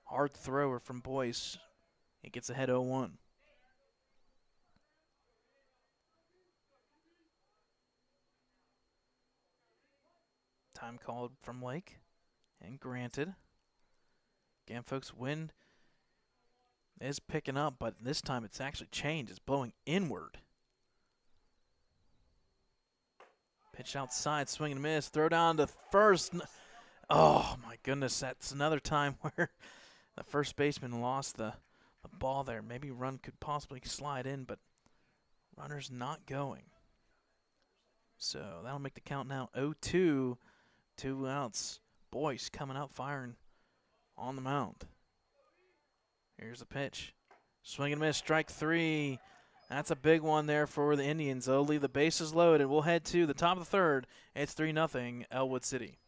Hard thrower from Boyce. He gets ahead 0-1. Time called from Lake and granted. Again, folks, wind is picking up, but this time it's actually changed. It's blowing inward. Pitch outside, swing and miss, throw down to first. Oh, my goodness, that's another time where the first baseman lost the ball there. Maybe run could possibly slide in, but runner's not going. So that'll make the count now 0-2. 2 outs. Boyce coming out firing on the mound. Here's the pitch. Swing and miss, strike 3. That's a big one there for the Indians. They'll leave the bases loaded. We'll head to the top of the third. It's 3-0 Ellwood City.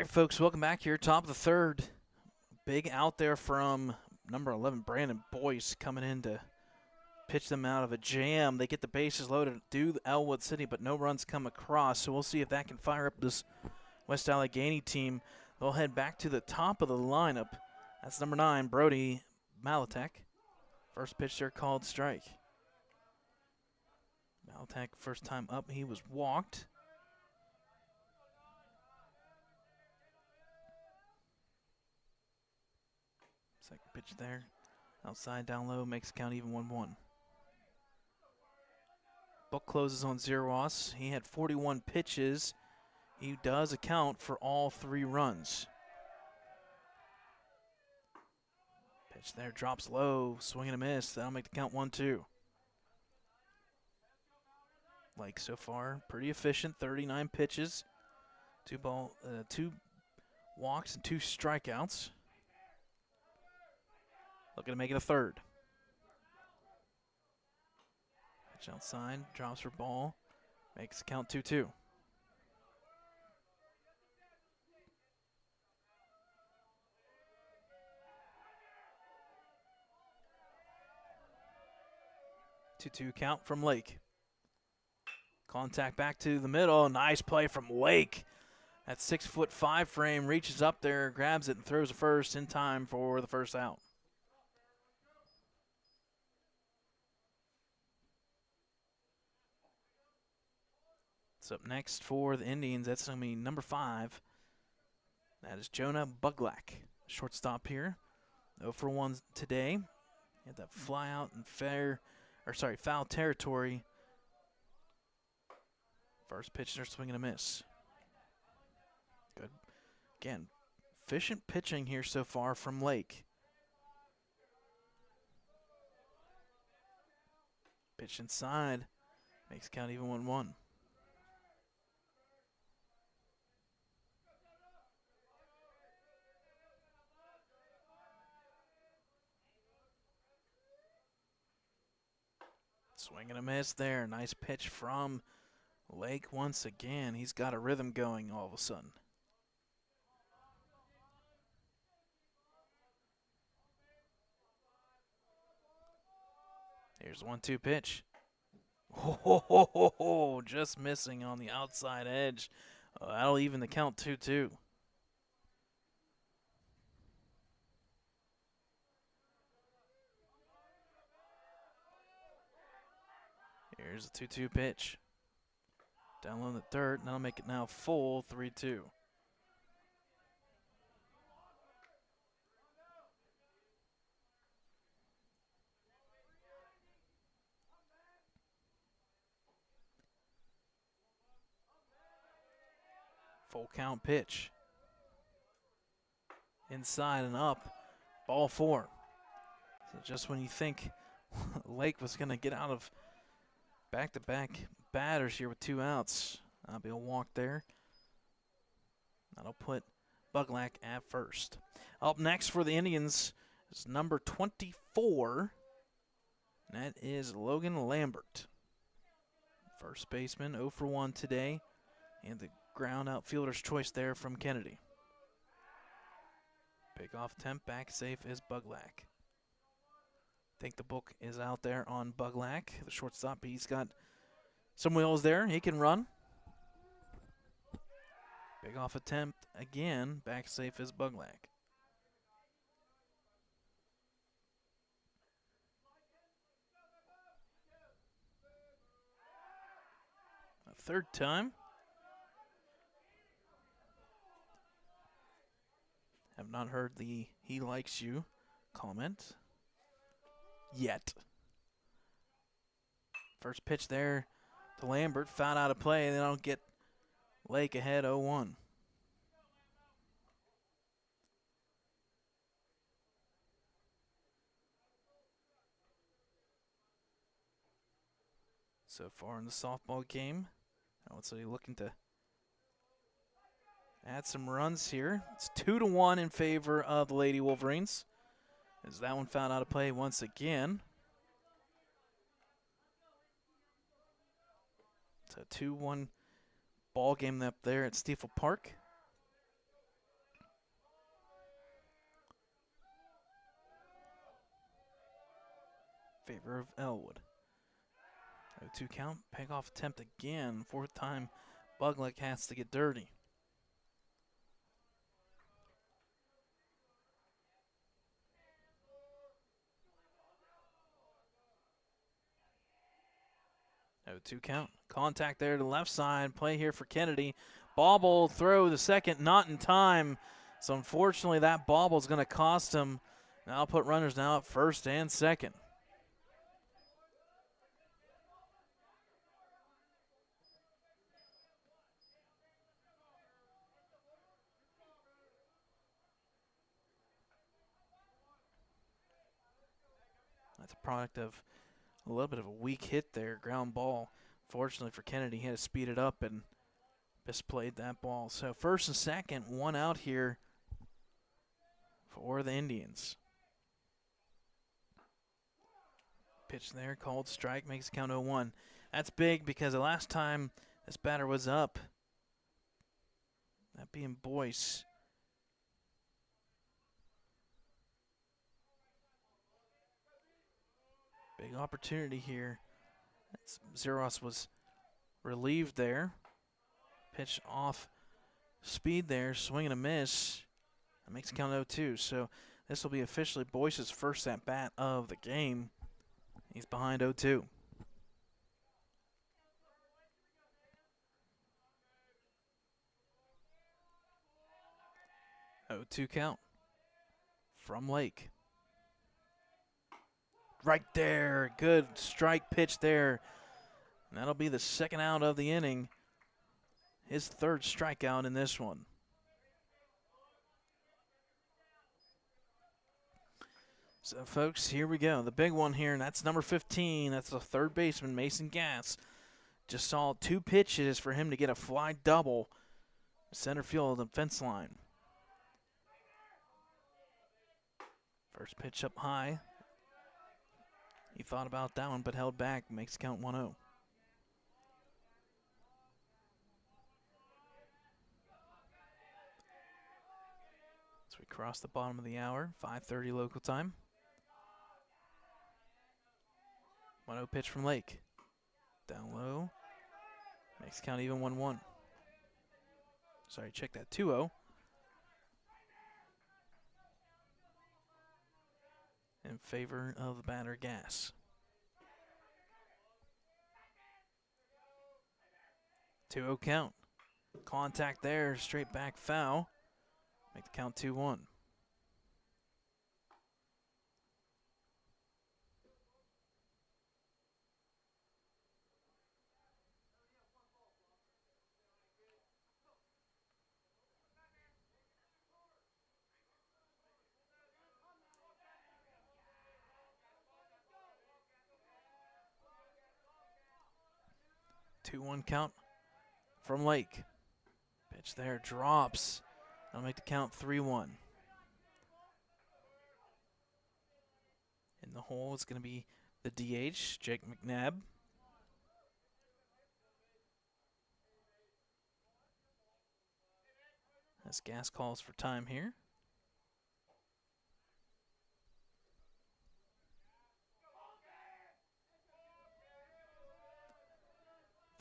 right, folks, welcome back here. Top of the third. Big out there from number 11, Brandon Boyce, coming in to pitch them out of a jam. They get the bases loaded, do Ellwood City, but no runs come across. So we'll see if that can fire up this West Allegheny team. They'll head back to the top of the lineup. That's number 9, Brody Malatek. First pitch there called strike. Malatek, first time up, he was walked. Second pitch there. Outside, down low, makes count even 1-1. Book closes on Zerwas. He had 41 pitches. He does account for all 3 runs. Pitch there, drops low, swing and a miss. That'll make the count 1-2. Lake so far, pretty efficient, 39 pitches. 2 walks and 2 strikeouts. Looking to make it a third. Pitch outside, drops for ball, makes the count 2-2. Two count from Lake. Contact back to the middle. Nice play from Lake. That 6'5" frame reaches up there, grabs it, and throws a first in time for the first out. So up next for the Indians, that's going to be number 5. That is Jonah Buglak, shortstop here. 0 for 1 today. He had that fly out in foul territory. First pitch, they're swinging a miss. Good. Again, efficient pitching here so far from Lake. Pitch inside, makes count even 1-1. Swing and a miss there. Nice pitch from Lake once again. He's got a rhythm going all of a sudden. Here's the 1-2 pitch. Oh, just missing on the outside edge. That'll even the count 2-2. Here's the 2-2 pitch. Down low in the third, and that'll make it now full 3-2. Full count pitch. Inside and up, ball 4. So just when you think Lake was going to get out of back-to-back batters here with 2 outs. That'll be a walk there. That'll put Buglak at first. Up next for the Indians is number 24. And that is Logan Lambert. First baseman, 0 for 1 today. And the ground outfielder's choice there from Kennedy. Pickoff attempt, back safe is Buglak. Think the book is out there on Buglak, the shortstop. He's got some wheels there. He can run. Big off attempt again. Back safe is Buglak. A third time. Have not heard the "he likes you" comment yet. First pitch there to Lambert, fouled out of play, and then I'll get Lake ahead 0-1. So far in the softball game, let's say looking to add some runs here. It's 2-1 in favor of the Lady Wolverines. As that one found out of play once again. It's a 2-1 ball game up there at Stiefel Park. favor of Ellwood. 0-2 count, pickoff attempt again. Fourth time Bugluck has to get dirty. Oh, 2 count. Contact there to the left side. Play here for Kennedy. Bobble throw the second, not in time. So unfortunately that bobble is going to cost him. Now put runners now at first and second. That's a product of a little bit of a weak hit there, ground ball. Fortunately for Kennedy, he had to speed it up and misplayed that ball. So first and second, one out here for the Indians. Pitch there, called strike, makes it count 0-1. That's big because the last time this batter was up, that being Boyce, big opportunity here. Zeros was relieved there. Pitch off speed there, swing and a miss. That makes it count 0-2. So this will be officially Boyce's first at bat of the game. He's behind 0-2. Oh, 2 count from Lake. Right there, good strike pitch there. And that'll be the second out of the inning. His third strikeout in this one. So, folks, here we go. The big one here, and that's number 15. That's the third baseman, Mason Gass. Just saw 2 pitches for him to get a fly double. Center field of the fence line. First pitch up high. He thought about that one, but held back. Makes count 1-0. As we cross the bottom of the hour, 5:30 local time. 1-0 pitch from Lake. Down low. Makes count even 1-1. Sorry, check that. 2-0. In favor of the batter, Gass. 2-0 count. Contact there, straight back foul. Make the count 2-1. Two-one count from Lake. Pitch there, drops. That'll make the count 3-1. In the hole is going to be the DH, Jake McNabb. As Gass calls for time here.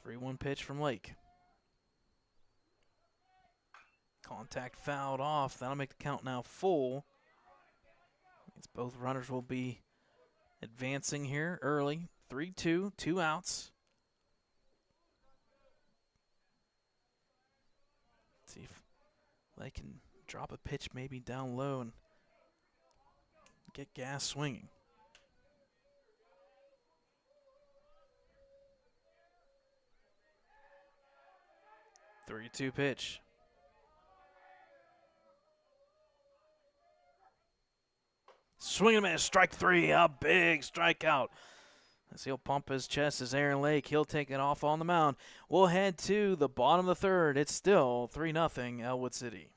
Three-one pitch from Lake. Contact fouled off. That'll make the count now full. Means both runners will be advancing here early. 3-2, 2 outs. Let's see if they can drop a pitch maybe down low and get Gass swinging. Three-two pitch. Swing and a miss, strike 3, a big strikeout. As he'll pump his chest as Aaron Lake, he'll take it off on the mound. We'll head to the bottom of the third. It's still 3-0 Ellwood City.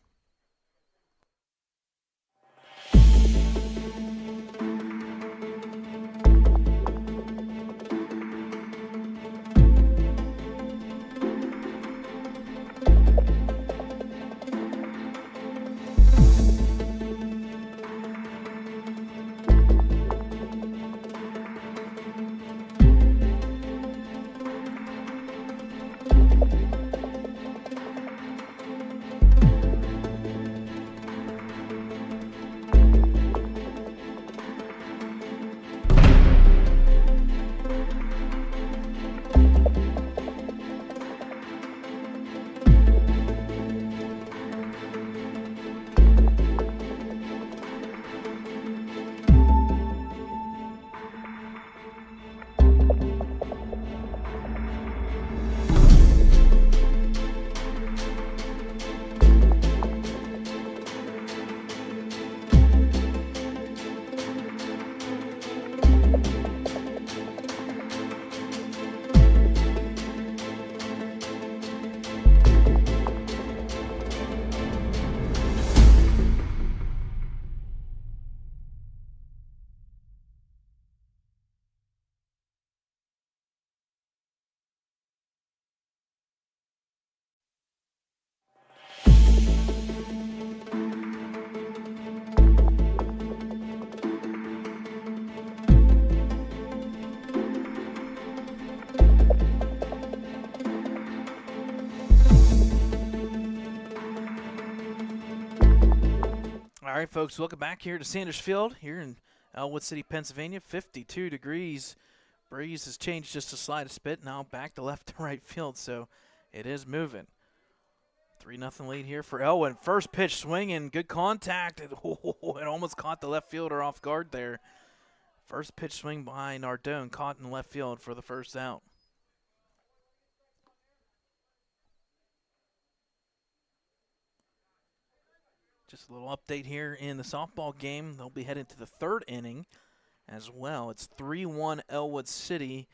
right, folks, welcome back here to Sanders Field here in Ellwood City, Pennsylvania. 52 degrees. Breeze has changed just a slightest bit. Now back to left to right field, so it is moving. 3-0 lead here for Ellwood. First pitch swinging, good contact. It almost caught the left fielder off guard there. First pitch swing by Nardone, caught in left field for the first out. Just a little update here in the softball game. They'll be heading to the third inning as well. It's 3-1 Ellwood City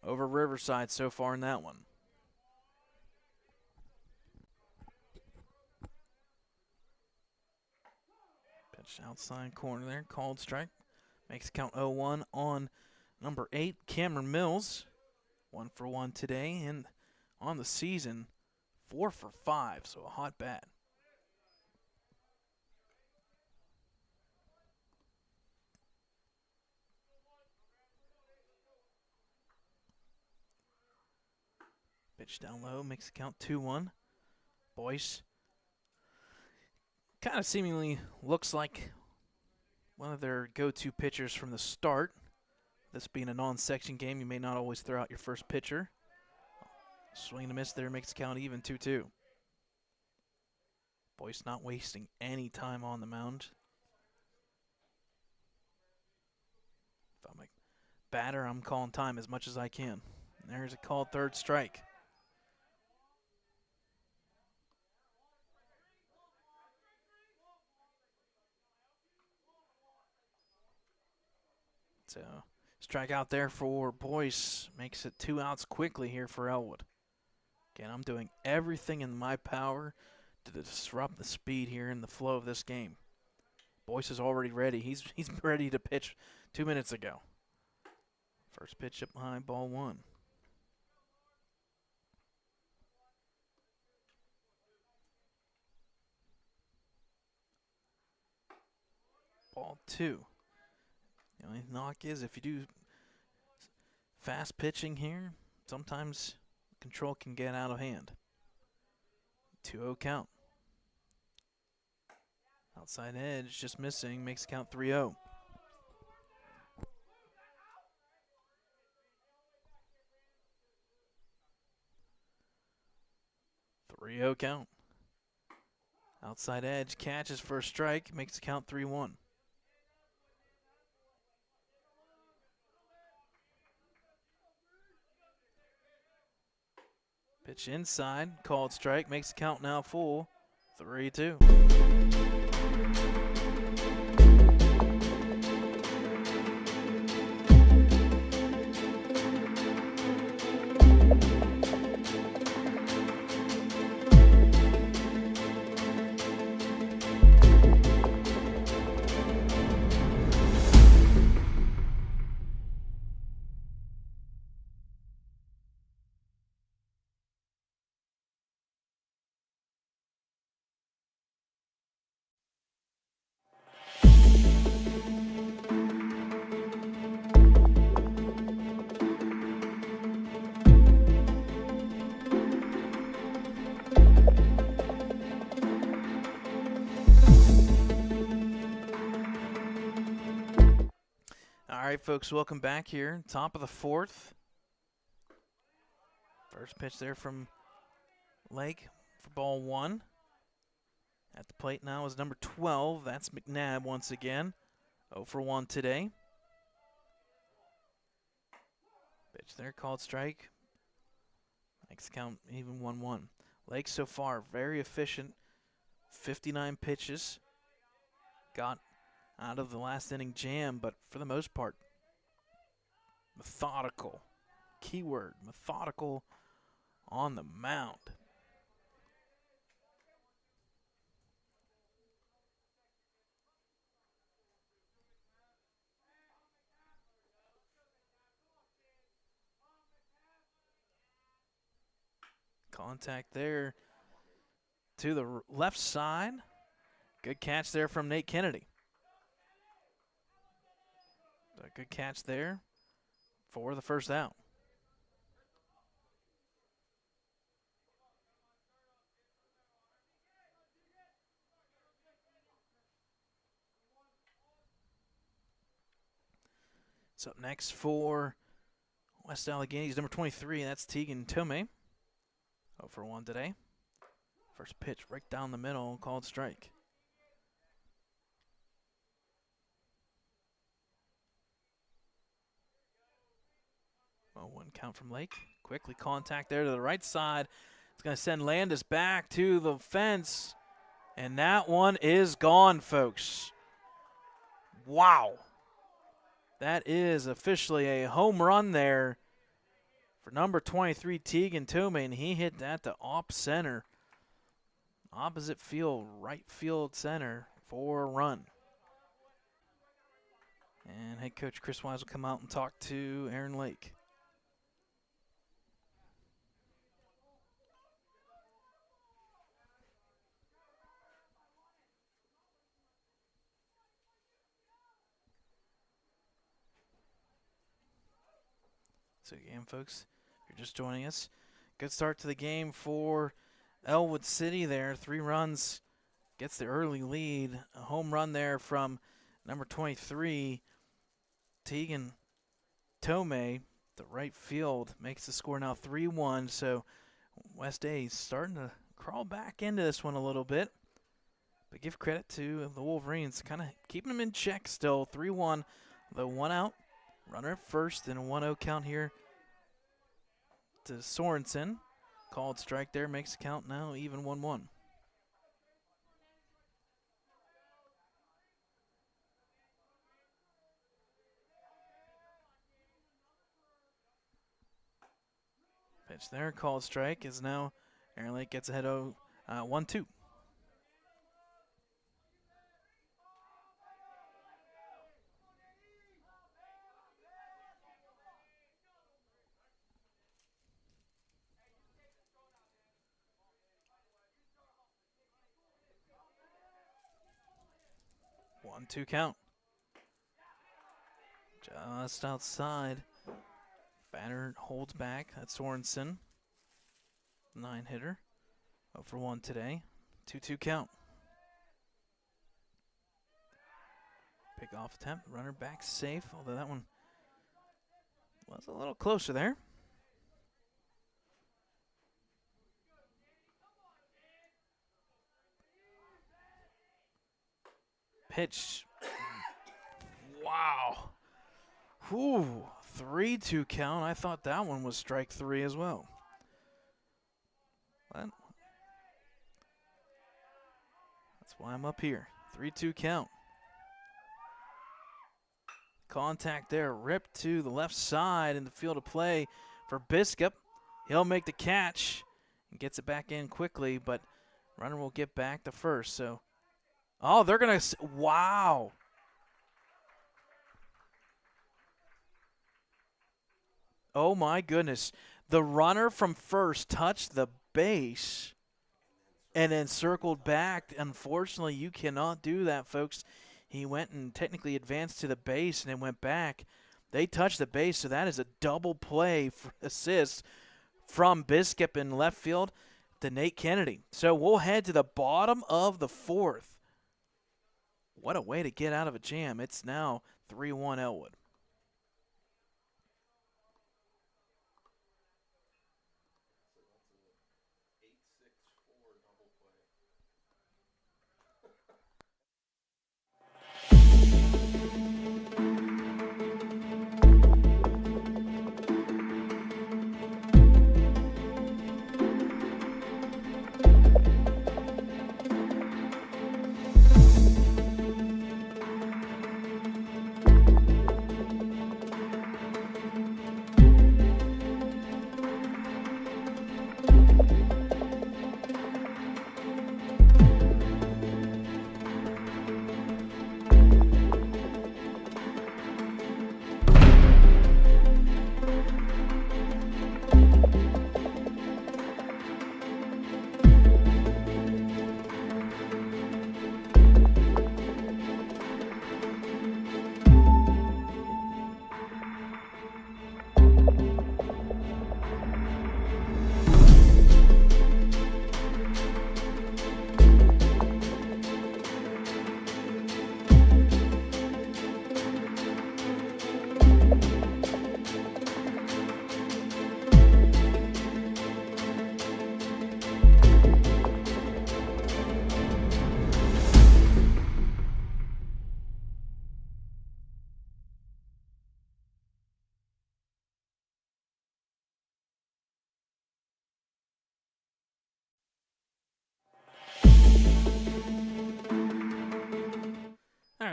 over Riverside so far in that one. Pitch outside corner there, called strike. Makes count 0-1 on number 8, Cameron Mills. 1 for 1 today, and on the season, 4 for 5, so a hot bat. Pitch down low, makes the count 2-1. Boyce kind of seemingly looks like one of their go-to pitchers from the start. This being a non-section game, you may not always throw out your first pitcher. Swing and a miss there, makes the count even 2-2. Boyce not wasting any time on the mound. If I'm a batter, I'm calling time as much as I can. And there's a called third strike. So, strike out there for Boyce makes it 2 outs quickly here for Ellwood. Again, I'm doing everything in my power to disrupt the speed here in the flow of this game. Boyce is already ready. He's ready to pitch 2 minutes ago. First pitch up high, ball 1. Ball 2. The only knock is if you do fast pitching here, sometimes control can get out of hand. 2-0 count. Outside edge, just missing, makes count 3-0. Count. Outside edge, catches for a strike, makes the count 3-1. Pitch inside, called strike, makes the count now full, 3-2. All right, folks, welcome back here. Top of the 4th. First pitch there from Lake for ball 1. At the plate now is number 12. That's McNabb once again. 0 for 1 today. Pitch there, called strike. Makes the count even 1-1. Lake so far very efficient. 59 pitches. Got out of the last inning jam, but for the most part, methodical. Keyword, methodical on the mound. Contact there to the left side. Good catch there from Nate Kennedy. A good catch there for the first out. So up next for West Allegheny's number 23, that's Tegan Tomei. 0 for 1 today. First pitch right down the middle, called strike. Well, 1 count from Lake. Quickly contact there to the right side. It's going to send Landis back to the fence. And that one is gone, folks. Wow. That is officially a home run there for number 23, Tegan Tomei, and he hit that to op center. Opposite field, right field center for a run. And head coach Chris Wise will come out and talk to Aaron Lake. So again, folks, if you're just joining us, good start to the game for Ellwood City there. 3 runs, gets the early lead. A home run there from number 23, Tegan Tomei. The right field makes the score now 3-1. So West A starting to crawl back into this one a little bit. But give credit to the Wolverines, kind of keeping them in check still. 3-1, the 1 out. Runner at first and a 1-0 count here to Sorensen. Called strike there, makes the count now even 1-1. Pitch there, called strike is now Aaron Lake gets ahead of 1-2. One-two count. Just outside. Batter holds back. That's Sorensen. 9-hitter. 0 for 1 today. 2-2 count. Pick off attempt. Runner back safe, although that one was a little closer there. Pitch. Wow. Whew. 3-2 count. I thought that one was strike 3 as well. But that's why I'm up here. 3-2 count. Contact there. Ripped to the left side in the field of play for Biskup. He'll make the catch and gets it back in quickly, but runner will get back to first. So, oh, they're going to, wow. Oh, my goodness. The runner from first touched the base and then circled back. Unfortunately, you cannot do that, folks. He went and technically advanced to the base and then went back. They touched the base, so that is a double play for assist from Biskup in left field to Nate Kennedy. So we'll head to the bottom of the 4th. What a way to get out of a jam. It's now 3-1 Ellwood.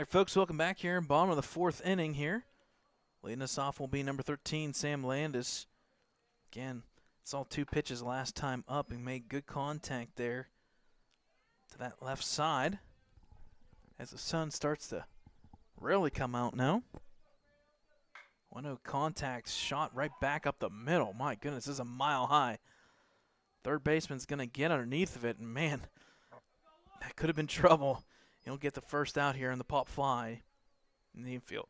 right, folks, welcome back here. Bottom of the fourth inning here. Leading us off will be number 13, Sam Landis. Again, saw 2 pitches last time up and made good contact there to that left side as the sun starts to really come out now. 1-0 contact, shot right back up the middle. My goodness, this is a mile high. Third baseman's going to get underneath of it, and man, that could have been trouble. He'll get the first out here in the pop fly in the infield.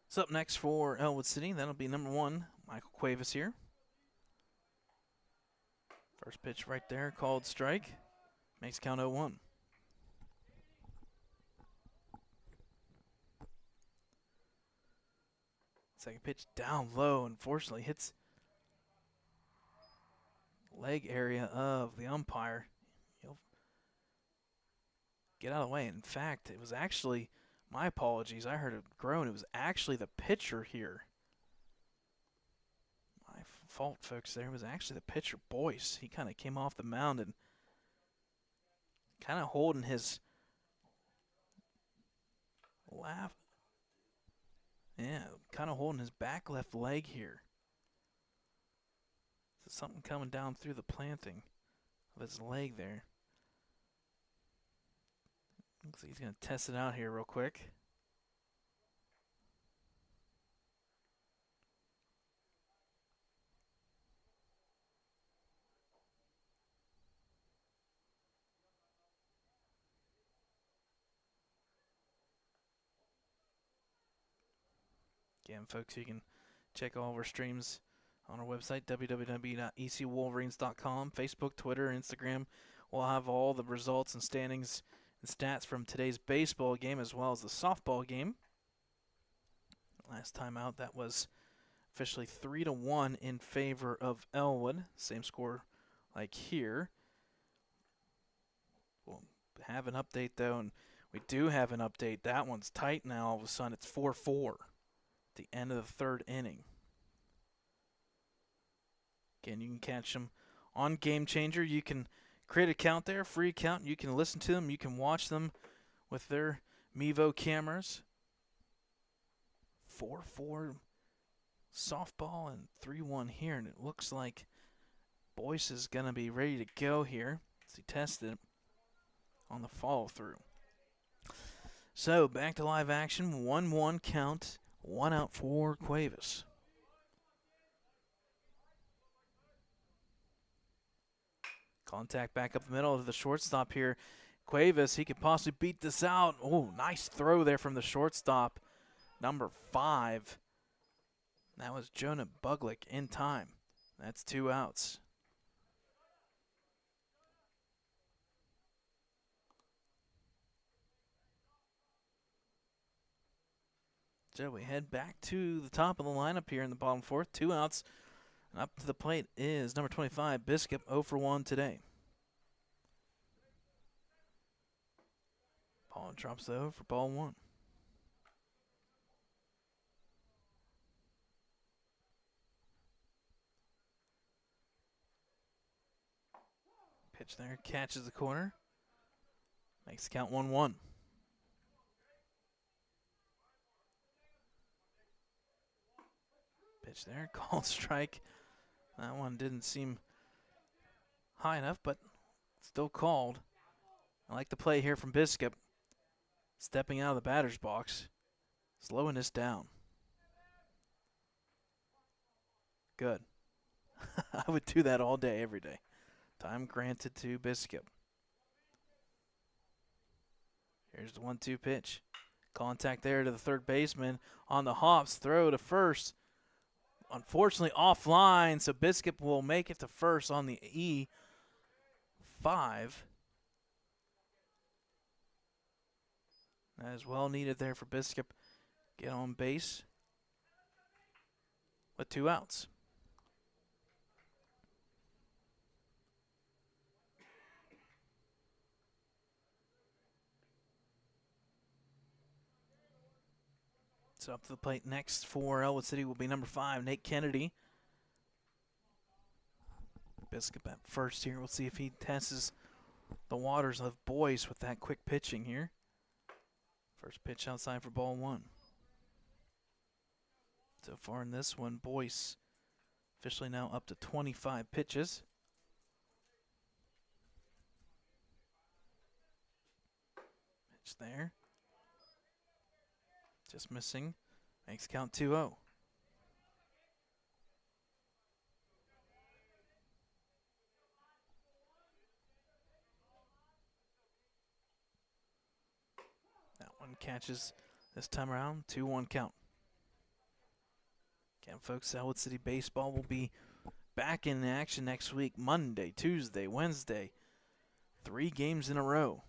So up next for Ellwood City, that'll be number 1, Michael Cuevas here. First pitch right there, called strike. Makes count 0-1. Second pitch down low, unfortunately hits leg area of the umpire. He'll get out of the way. In fact, it was actually, my apologies, I heard it groan. It was actually the pitcher here. My fault, folks, there. It was actually the pitcher, Boyce. He kind of came off the mound and kind of holding his kind of holding his back left leg here. So something coming down through the planting of his leg there. Looks like he's going to test it out here real quick. Again, folks, you can check all of our streams on our website, www.ecwolverines.com, Facebook, Twitter, Instagram. We'll have all the results and standings and stats from today's baseball game as well as the softball game. Last time out, that was officially 3-1 in favor of Ellwood. Same score like here. We'll have an update, though, and we do have an update. That one's tight now. All of a sudden, it's 4-4 at the end of the third inning. Again, you can catch them on Game Changer. You can create an account there, free account. You can listen to them. You can watch them with their Mevo cameras. 4-4 softball and 3-1 here, and it looks like Boyce is going to be ready to go here as he tested on the follow-through. So back to live action, 1-1 count, 1 out for Cuevas. Contact back up the middle of the shortstop here. Cuevas, he could possibly beat this out. Oh, nice throw there from the shortstop, number 5. That was Jonah Buglick in time. That's 2 outs. So we head back to the top of the lineup here in the bottom 4th. 2 outs. And up to the plate is number 25, Biscup, 0 for 1 today. Ball drops the 0 for ball 1. Pitch there, catches the corner. Makes the count 1-1. Pitch there, called strike. That one didn't seem high enough, but still called. I like the play here from Biscup. Stepping out of the batter's box, slowing this down. Good. I would do that all day, every day. Time granted to Biscup. Here's the 1-2 pitch. Contact there to the third baseman on the hops. Throw to first. Unfortunately, offline, so Biscup will make it to first on the E5. That is well needed there for Biscup. Get on base with 2 outs. So up to the plate next for Ellwood City will be number 5, Nate Kennedy. Biscup at first here. We'll see if he tests the waters of Boyce with that quick pitching here. First pitch outside for ball 1. So far in this one, Boyce officially now up to 25 pitches. Pitch there. Just missing. Makes count 2-0. That one catches this time around. 2-1 count. Again, folks, Ellwood City Baseball will be back in action next week. Monday, Tuesday, Wednesday. 3 games in a row.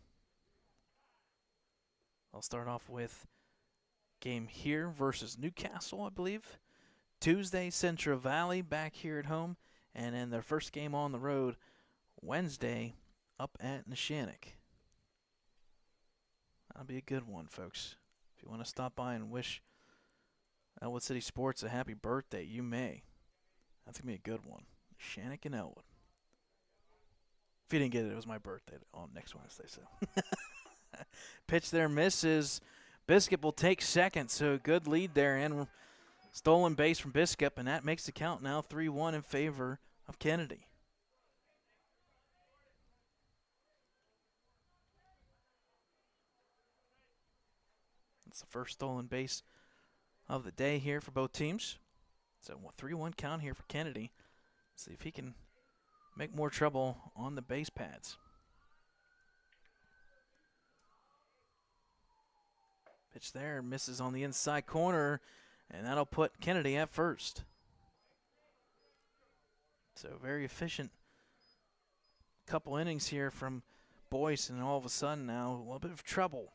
I'll start off with game here versus Newcastle, I believe. Tuesday, Central Valley back here at home. And then their first game on the road, Wednesday, up at Neshannock. That'll be a good one, folks. If you want to stop by and wish Ellwood City Sports a happy birthday, you may. That's going to be a good one. Neshannock and Ellwood. If you didn't get it, it was my birthday on next Wednesday. So pitch there misses. Biscup will take second, so good lead there, and stolen base from Biscup, and that makes the count now 3-1 in favor of Kennedy. It's the first stolen base of the day here for both teams. So 3-1 count here for Kennedy. See if he can make more trouble on the base pads. Pitch there, misses on the inside corner, and that'll put Kennedy at first. So very efficient couple innings here from Boyce, and all of a sudden now a little bit of trouble.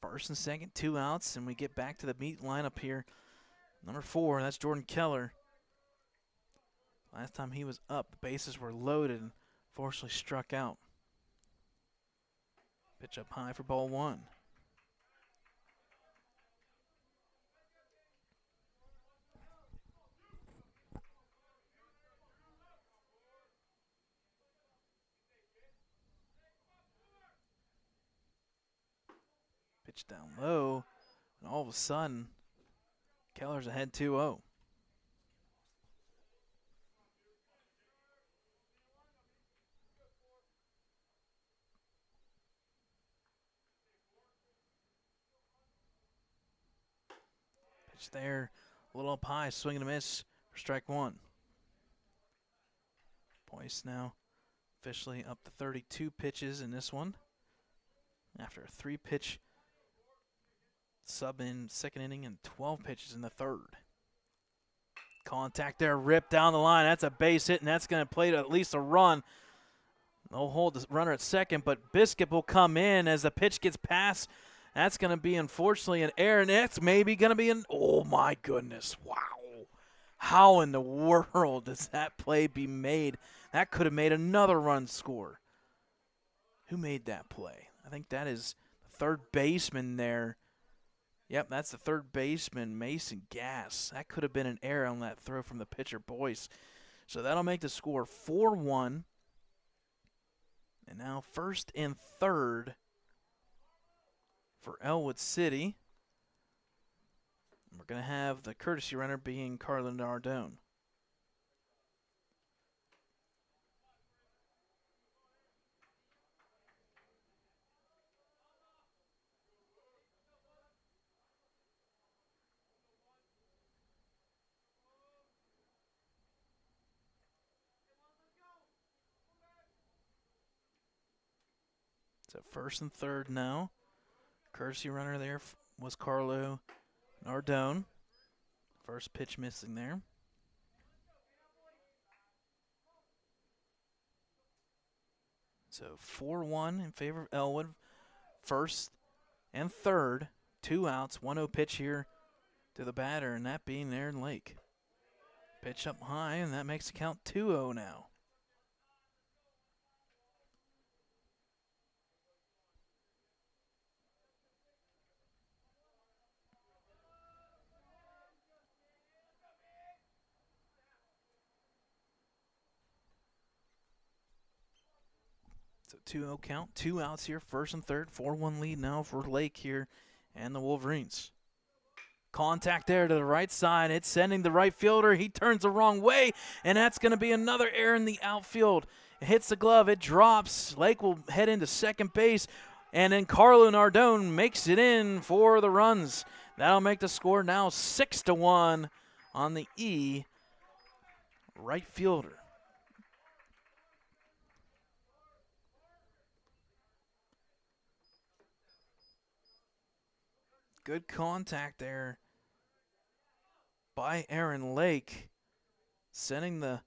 First and second, 2 outs, and we get back to the meat lineup here. Number 4, that's Jordan Keller. Last time he was up, the bases were loaded and fortunately struck out. Pitch up high for ball 1. Pitch down low, and all of a sudden, Keller's ahead 2-0. Pitch there, a little up high, swing and a miss for strike 1. Boyce now officially up to 32 pitches in this one after a 3-pitch sub in second inning and 12 pitches in the third. Contact there, ripped down the line. That's a base hit, and that's going to play to at least a run. They'll hold the runner at second, but Biscup will come in as the pitch gets past. That's going to be, unfortunately, an error, and it's maybe going to be an – oh, my goodness. Wow. How in the world does that play be made? That could have made another run score. Who made that play? I think that is the third baseman there. Yep, that's the third baseman, Mason Gass. That could have been an error on that throw from the pitcher, Boyce. So that'll make the score 4-1. And now first and third for Ellwood City. And we're going to have the courtesy runner being Carlin Nardone. So first and third now. Courtesy runner there was Carlo Nardone. First pitch missing there. So 4-1 in favor of Ellwood. First and third, 2 outs, 1-0 pitch here to the batter, and that being Aaron Lake. Pitch up high, and that makes the count 2-0 now. So 2-0 count, 2 outs here, first and third, 4-1 lead now for Lake here and the Wolverines. Contact there to the right side. It's sending the right fielder. He turns the wrong way, and that's going to be another error in the outfield. It hits the glove. It drops. Lake will head into second base, and then Carlo Nardone makes it in for the runs. That'll make the score now 6-1 on the E right fielder. Good contact there by Aaron Lake, sending the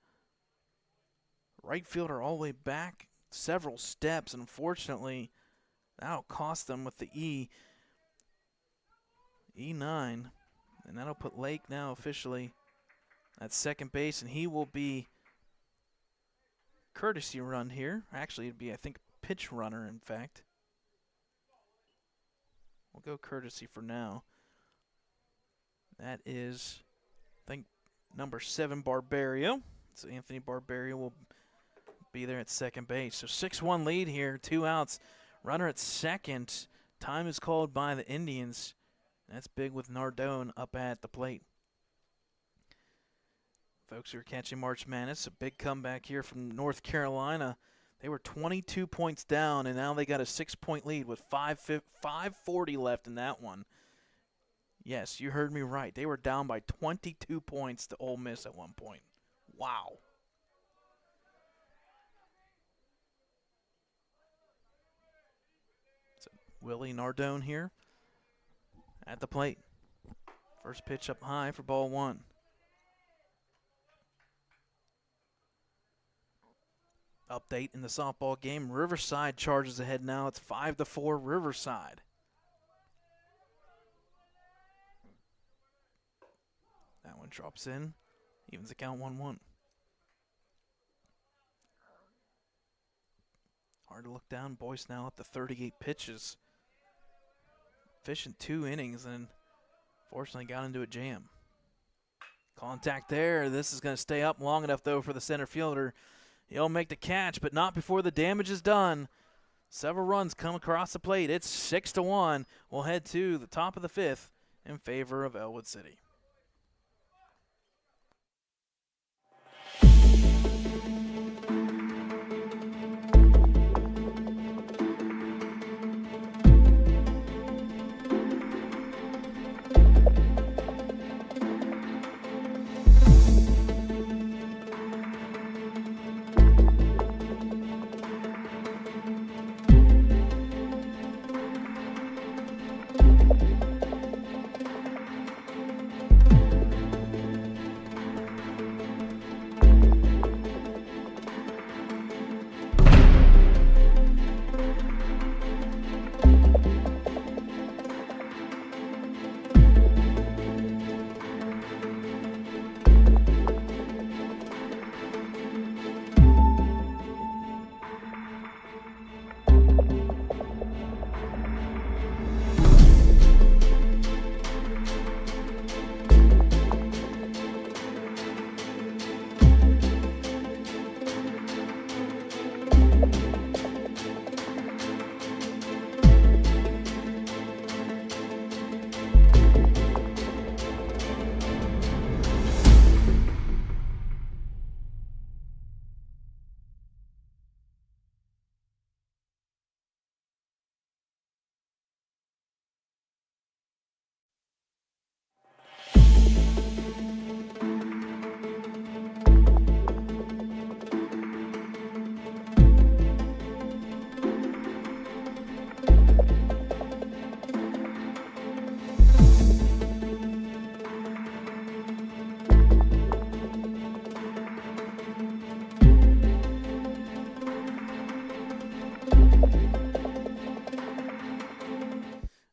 right fielder all the way back several steps. Unfortunately, that'll cost them with the E9, and that'll put Lake now officially at second base, and he will be courtesy run here. Actually, it'd be, I think, pitch runner, in fact. We'll go courtesy for now. That is, I think, number 7, Barbario. So Anthony Barbario will be there at second base. So 6-1 lead here, 2 outs. Runner at second. Time is called by the Indians. That's big with Nardone up at the plate. Folks who are catching March Madness, a big comeback here from North Carolina. They were 22 points down, and now they got a 6-point lead with 5:40 left in that one. Yes, you heard me right. They were down by 22 points to Ole Miss at one point. Wow. So Willie Nardone here at the plate. First pitch up high for ball 1. Update in the softball game. Riverside charges ahead now. It's 5-4 Riverside. That one drops in. Evens the count 1-1. Hard to look down. Boyce now up to 38 pitches. Efficient 2 innings and fortunately got into a jam. Contact there. This is going to stay up long enough, though, for the center fielder. He'll make the catch, but not before the damage is done. Several runs come across the plate. It's 6-1. We'll head to the top of the 5th in favor of Ellwood City.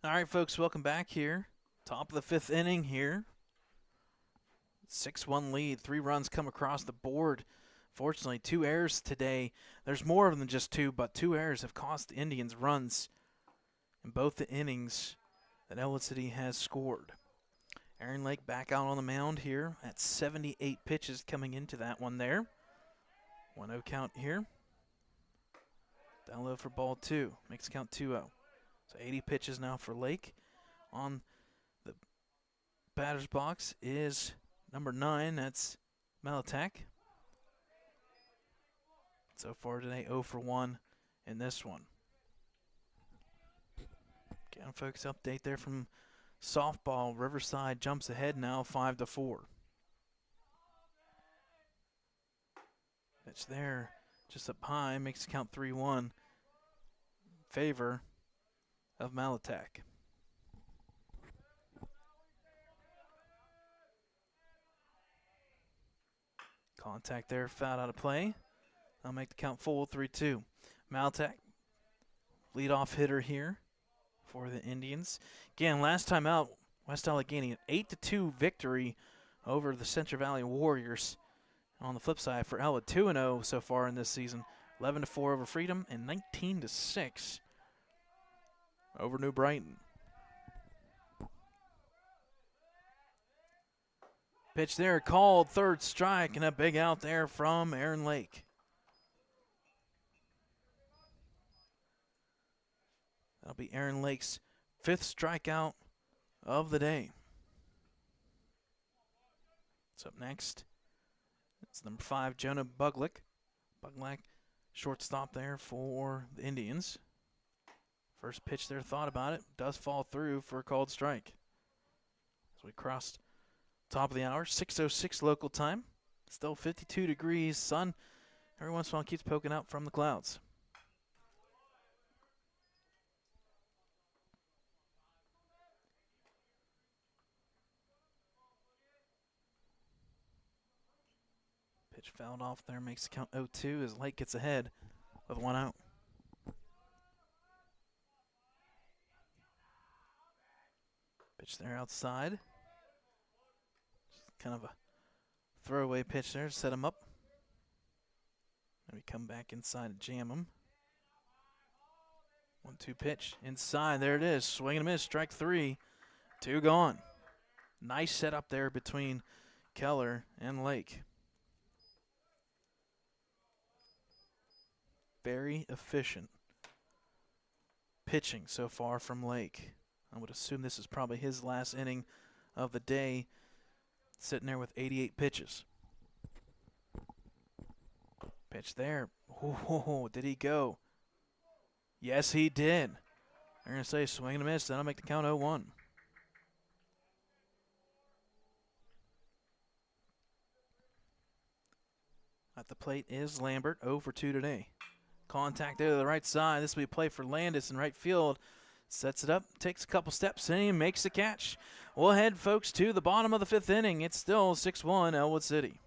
All right, folks, welcome back here. Top of the 5th inning here. 6-1 lead. 3 runs come across the board. Fortunately, 2 errors today. There's more than just 2, but 2 errors have cost the Indians runs in both the innings that Ellwood City has scored. Aaron Lake back out on the mound here at 78 pitches coming into that one there. 1-0 count here. Down low for ball 2. Makes the count 2-0. So 80 pitches now for Lake. On the batter's box is number 9. That's Malatek. So far today, 0 for 1 in this one. Again, folks, update there from softball. Riverside jumps ahead now, 5-4. Pitch there, just up high, makes the count 3-1 in favor of Malatek. Contact there, fouled out of play. I'll make the count full, 3-2. Malatek, leadoff hitter here for the Indians. Again, last time out, West Allegheny, an 8-2 victory over the Central Valley Warriors. On the flip side, for Ellwood, 2-0 so far in this season, 11-4 over Freedom and 19-6 over New Brighton. Pitch there, called, third strike, and a big out there from Aaron Lake. That'll be Aaron Lake's 5th strikeout of the day. What's up next? It's number 5, Jonah Buglick. Buglick, shortstop there for the Indians. First pitch there, thought about it. Does fall through for a called strike. So we crossed top of the hour, 6:06 local time. Still 52 degrees. Sun every once in a while keeps poking out from the clouds. Pitch fouled off there, makes the count 0-2 as Lake gets ahead with 1 out. Pitch there outside. Just kind of a throwaway pitch there to set him up. Maybe come back inside and jam him. 1-2 pitch inside. There it is. Swing and a miss. Strike 3. 2 gone. Nice setup there between Keller and Lake. Very efficient pitching so far from Lake. I would assume this is probably his last inning of the day, sitting there with 88 pitches. Pitch there. Oh, did he go? Yes, he did. They're going to say swing and a miss. That'll make the count 0-1. At the plate is Lambert, 0 for 2 today. Contact there to the right side. This will be a play for Landis in right field. Sets it up, takes a couple steps in, and makes the catch. We'll head, folks, to the bottom of the 5th inning. It's still 6-1 Ellwood City.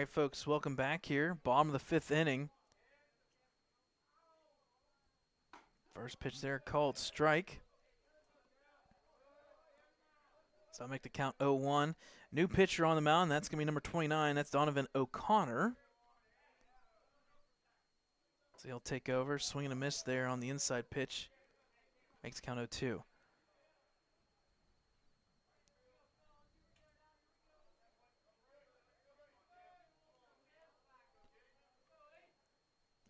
right, folks, welcome back here. Bottom of the 5th inning. First pitch there called strike. So I'll make the count 0-1. New pitcher on the mound. That's going to be number 29. That's Donovan O'Connor. So he'll take over. Swing and a miss there on the inside pitch. Makes the count 0-2.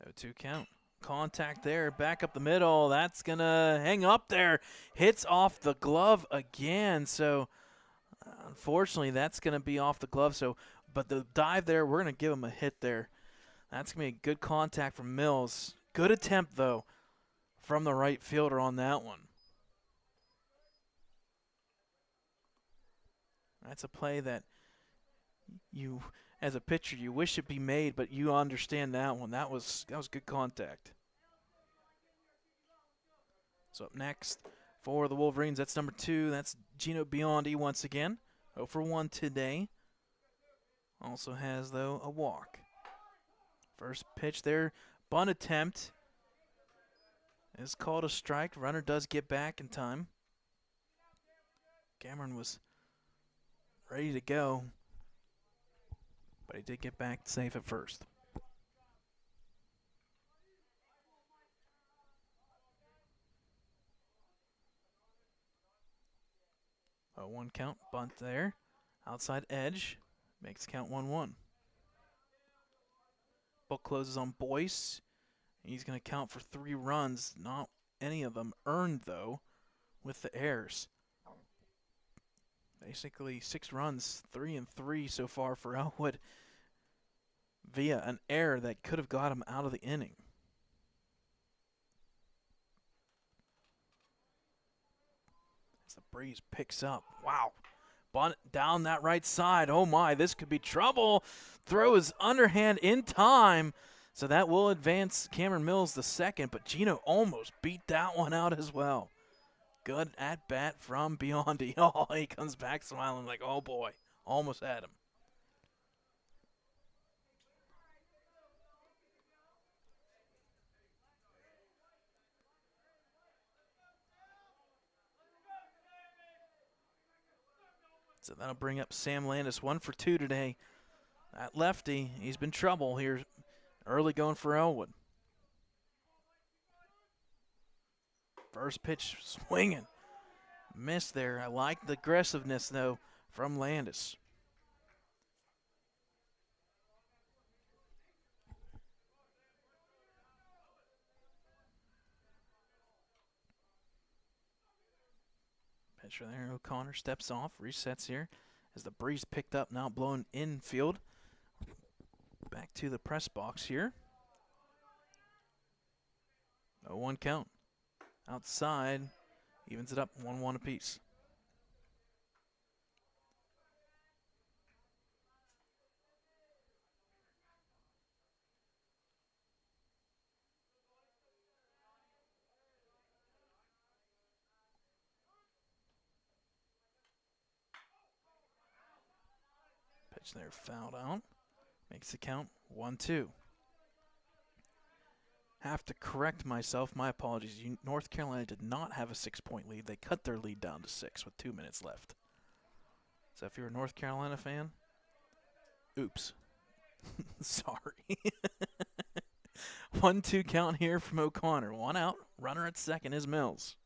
Oh, 2 count. Contact there, back up the middle. That's going to hang up there. Hits off the glove again. So, unfortunately, that's going to be off the glove. So, but the dive there, we're going to give him a hit there. That's going to be a good contact from Mills. Good attempt, though, from the right fielder on that one. That's a play that you, as a pitcher, you wish it be made, but you understand that one. That was good contact. So up next for the Wolverines, that's number 2. That's Gino Biondi once again. 0 for 1 today. Also has, though, a walk. First pitch there, bunt attempt is called a strike. Runner does get back in time. Cameron was ready to go, but he did get back safe at first. A 1 count, bunt there. Outside edge, makes count 1-1. Book closes on Boyce. He's going to count for 3 runs, not any of them earned, though, with the errors. Basically 6 runs, 3 and 3 so far for Ellwood via an error that could have got him out of the inning. As the breeze picks up. Wow. Bunt down that right side. Oh my, this could be trouble. Throw is underhand in time. So that will advance Cameron Mills the second, but Gino almost beat that one out as well. Good at bat from Biondi. Oh, he comes back smiling like, oh boy, almost had him. So that'll bring up Sam Landis, 1 for 2 today. That lefty, he's been trouble here early going for Ellwood. First pitch swinging. Missed there. I like the aggressiveness, though, from Landis. Pitcher there, O'Connor steps off, resets here as the breeze picked up, now blowing infield. Back to the press box here. 0-1 count. Outside, evens it up 1-1 apiece. Pitch there, fouled out. Makes the count 1-2. Have to correct myself. My apologies. North Carolina did not have a 6-point lead. They cut their lead down to 6 with 2 minutes left. So if you're a North Carolina fan, oops. Sorry. 1-2 count here from O'Connor. 1 out. Runner at second is Mills.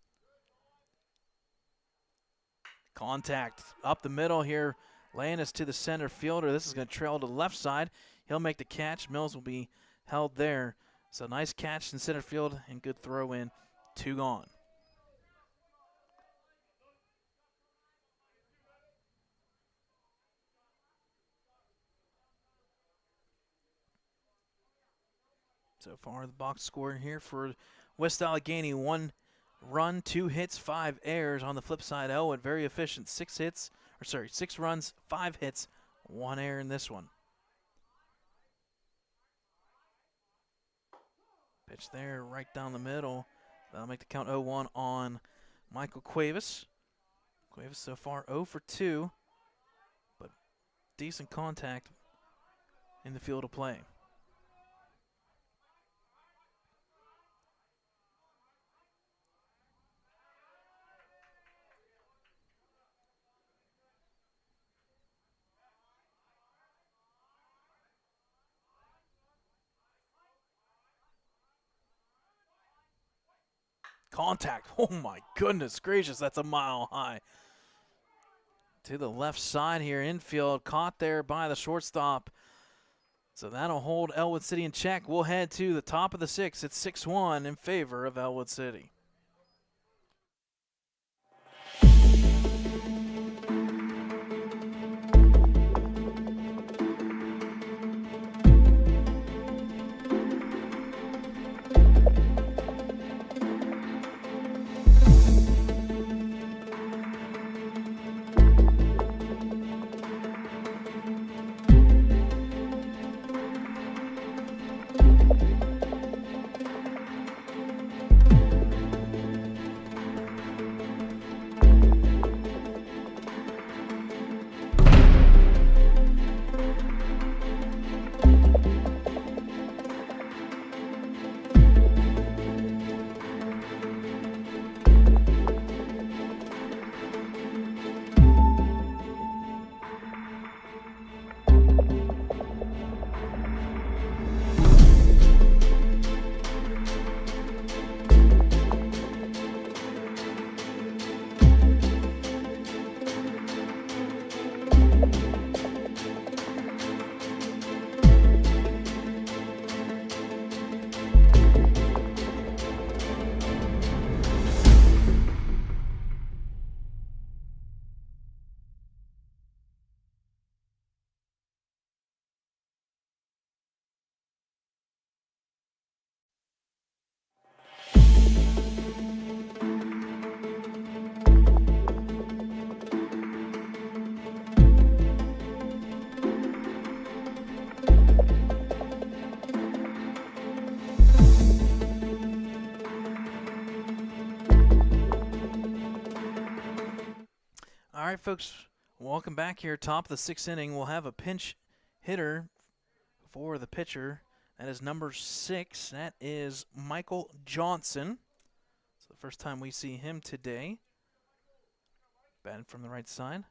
Contact up the middle here. Landis to the center fielder. This is going to trail to the left side. He'll make the catch. Mills will be held there. So nice catch in center field and good throw in. 2 gone. So far the box score here for West Allegheny, 1 run, 2 hits, 5 errors. On the flip side, Ellwood very efficient, 6 runs, 5 hits, 1 error in this one. Pitch there, right down the middle. That'll make the count 0-1 on Michael Cuevas. Cuevas so far 0 for 2, but decent contact in the field of play. Contact. Oh my goodness gracious, that's a mile high. To the left side here, infield, caught there by the shortstop. So that'll hold Ellwood City in check. We'll head to the top of the sixth. It's 6-1 in favor of Ellwood City. All right, folks, welcome back here. Top of the sixth inning. We'll have a pinch hitter for the pitcher. That is number 6. That is Michael Johnson. It's the first time we see him today. Batting from the right side.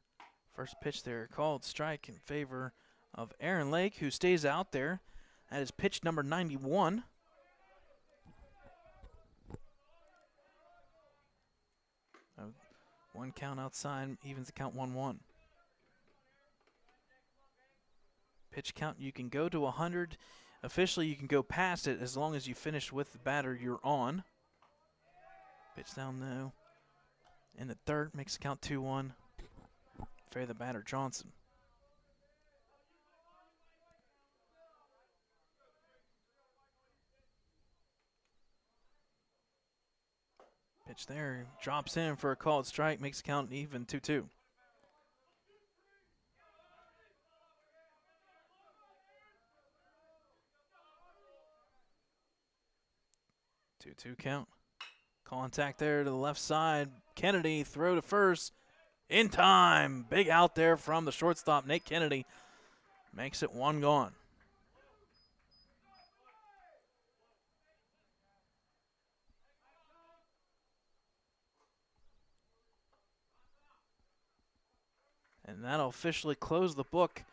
First pitch there, called strike in favor of Aaron Lake, who stays out there. That is pitch number 91. One count outside, evens the count 1-1. Pitch count, you can go to 100. Officially, you can go past it as long as you finish with the batter you're on. Pitch down low. In the third, makes the count 2-1. Favor the batter, Johnson. Pitch there, drops in for a called strike, makes the count even 2-2. 2-2 count. Contact there to the left side. Kennedy throw to first. In time. Big out there from the shortstop, Nate Kennedy. Makes it 1 gone. And that'll officially close the book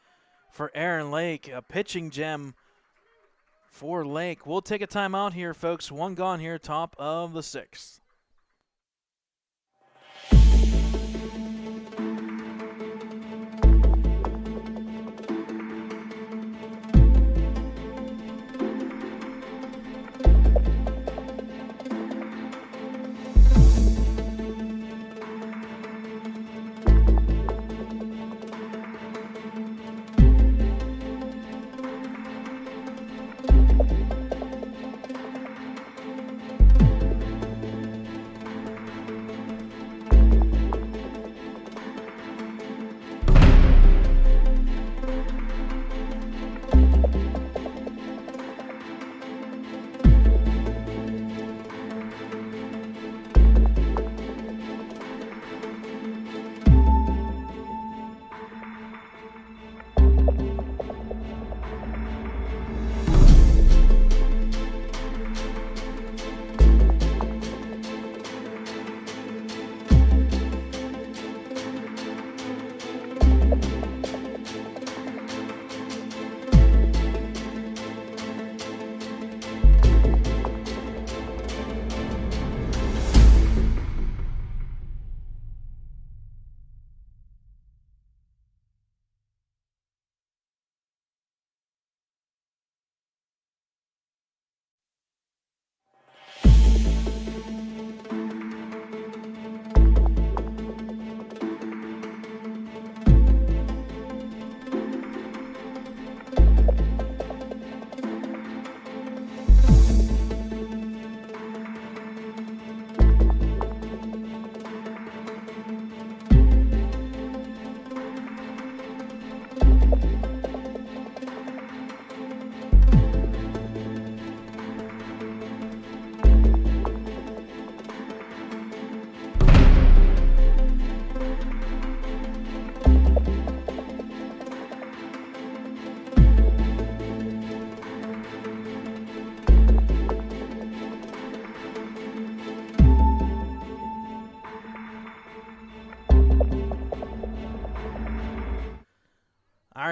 for Aaron Lake, a pitching gem for Lake. We'll take a timeout here, folks. 1 gone here, top of the 6th.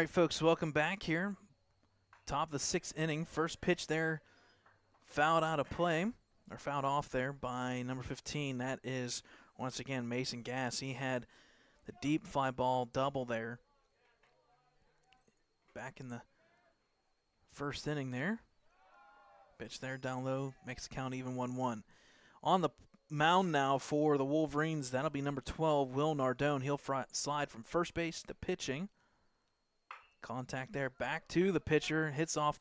right, folks, welcome back here. Top of the 6th inning. First pitch there, fouled out of play, or fouled off there by number 15. That is, once again, Mason Gass. He had the deep fly ball double there back in the first inning there. Pitch there down low, makes the count even 1-1. On the mound now for the Wolverines, that'll be number 12, Will Nardone. He'll slide from first base to pitching. Contact there, back to the pitcher, hits off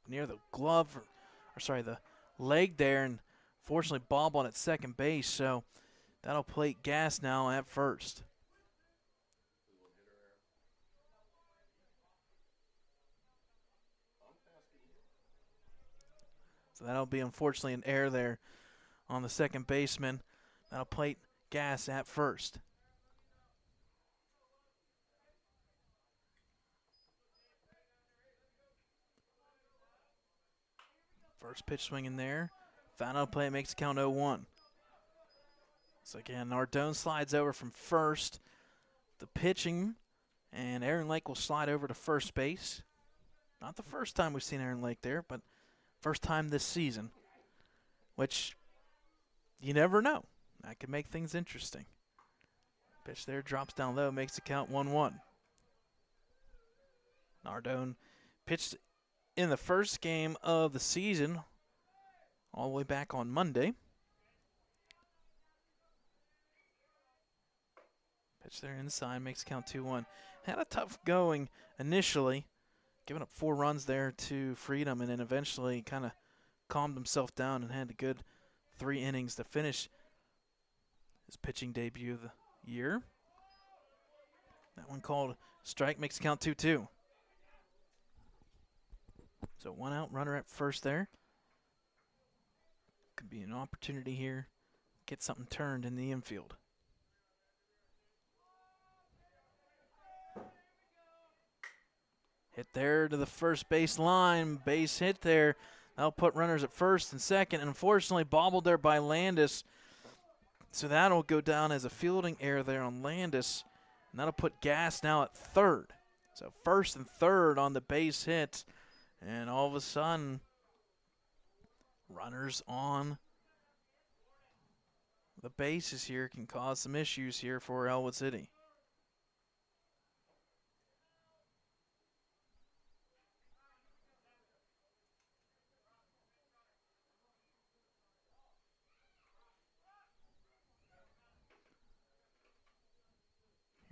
near the glove, the leg there, and fortunately bobbled at second base, so that'll plate Gass now at first. So that'll be unfortunately an error there on the second baseman. That'll plate Gass at first. First pitch swinging there. Final play makes the count 0-1. So again, Nardone slides over from first. The pitching, and Aaron Lake will slide over to first base. Not the first time we've seen Aaron Lake there, but first time this season, which you never know. That could make things interesting. Pitch there, drops down low, makes the count 1-1. Nardone pitched in the first game of the season, all the way back on Monday. Pitch there inside, makes count 2-1. Had a tough going initially, giving up 4 runs there to Freedom, and then eventually kind of calmed himself down and had a good 3 innings to finish his pitching debut of the year. That one called strike, makes count 2-2. So 1 out, runner at first there. Could be an opportunity here, get something turned in the infield. Hit there to the first base line, base hit there. That'll put runners at first and second, and unfortunately bobbled there by Landis. So that'll go down as a fielding error there on Landis, and that'll put Gass now at third. So first and third on the base hit. And all of a sudden, runners on the bases here can cause some issues here for Ellwood City.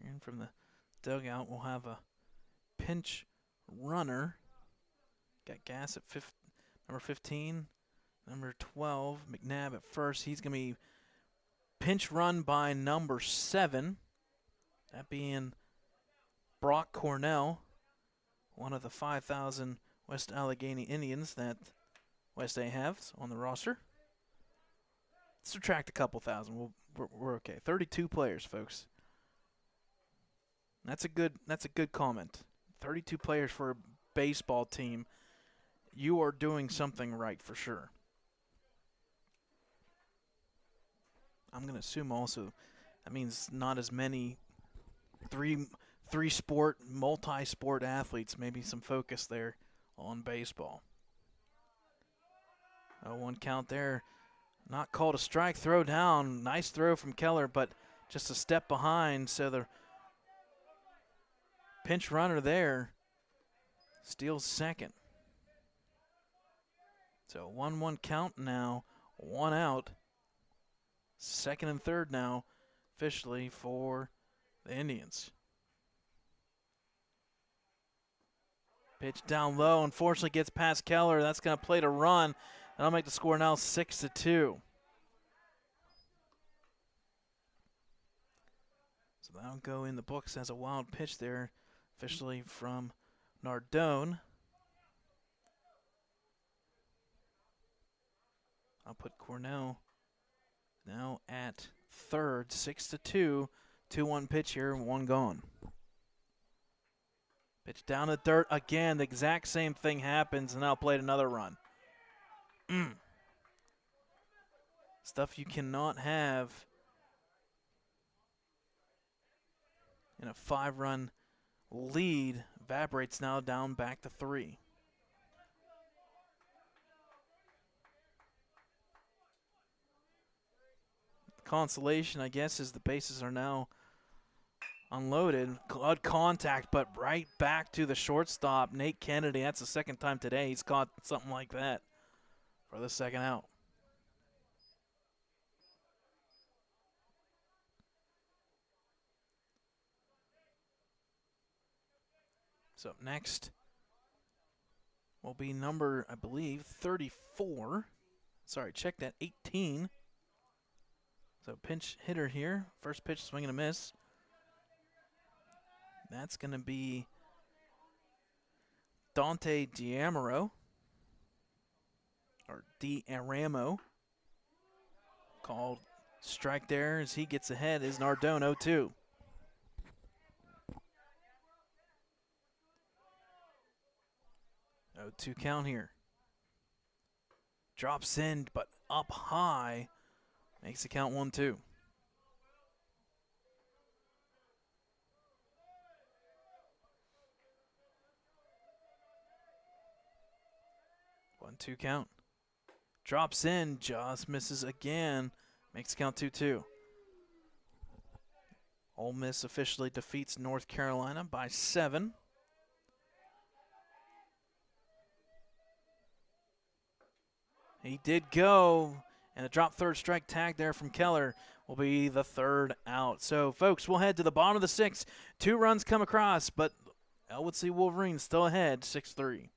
And from the dugout, we'll have a pinch runner. Got Gass at number 15, number 12, McNabb at first. He's going to be pinch run by number 7, that being Brock Cornell, one of the 5,000 West Allegheny Indians that West A has on the roster. Subtract a couple thousand, we're okay. 32 players, folks. That's a good comment. 32 players for a baseball team. You are doing something right for sure. I'm going to assume also that means not as many three-sport, multi-sport athletes, maybe some focus there on baseball. 0-1 count there. Not called a strike, throw down. Nice throw from Keller, but just a step behind, so the pinch runner there steals second. So 1-1 count now, 1 out. Second and third now, officially for the Indians. Pitch down low, unfortunately gets past Keller. That's going to play to run. That'll make the score now 6-2. So that'll go in the books as a wild pitch there, officially from Nardone. I'll put Cornell now at third, 6-2. 2-1 pitch here, 1 gone. Pitch down to dirt again. The exact same thing happens, and now played another run. Stuff you cannot have in a 5-run lead. evaporates now, down back to 3. Consolation, I guess, is the bases are now unloaded. Good contact, but right back to the shortstop, Nate Kennedy. That's the second time today he's caught something like that for the second out. So next will be number, I believe, 34. Sorry, check that, 18. So pinch hitter here. First pitch, swing and a miss. That's going to be Dante D'Amaro. Or D'Aramo. Called strike there as he gets ahead is Nardone, 0-2. Oh, 2 count here. Drops in, but up high. Makes the count 1-2. One, 2 count. Drops in, just misses again. Makes the count 2-2. Ole Miss officially defeats North Carolina by 7. He did go, and a drop third strike tag there from Keller will be the third out. So, folks, we'll head to the bottom of the 6th. 2 runs come across, but Ellwood City Wolverines still ahead, 6-3.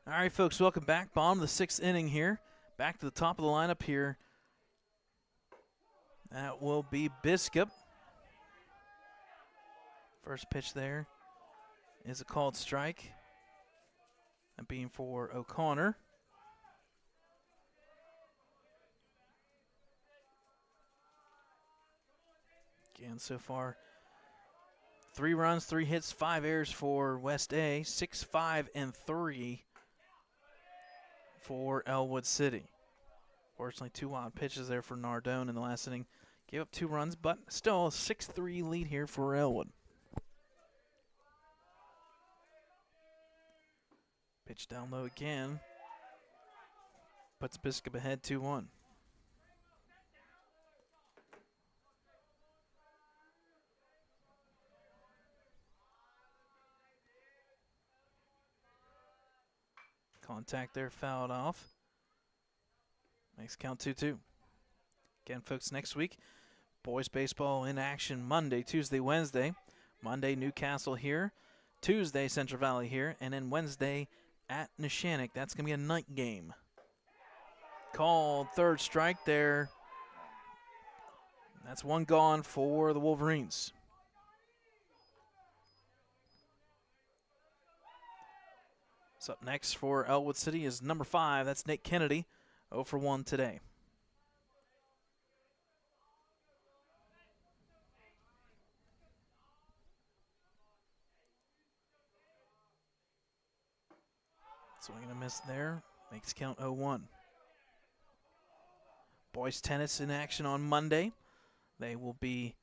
All right, folks, welcome back. Bottom of the 6th inning here. Back to the top of the lineup here. That will be Biscup. First pitch there is a called strike. That being for O'Connor. Again, so far, 3 runs, 3 hits, 5 errors for West A. 6-5-3 for Ellwood City. Fortunately, 2 wild pitches there for Nardone in the last inning. Gave up 2 runs, but still a 6-3 lead here for Ellwood. Pitch down low again. Puts Biscup ahead 2-1. Contact there, fouled off. Makes count 2-2. Again, folks, next week, boys baseball in action Monday, Tuesday, Wednesday. Monday, Newcastle here. Tuesday, Central Valley here. And then Wednesday at Neshannock. That's going to be a night game. called. Third strike there. That's one gone for the Wolverines. So up next for Ellwood City is number 5. That's Nate Kennedy, 0 for 1 today. Swing and a miss there. Makes count 0-1. Boys tennis in action on Monday. They will be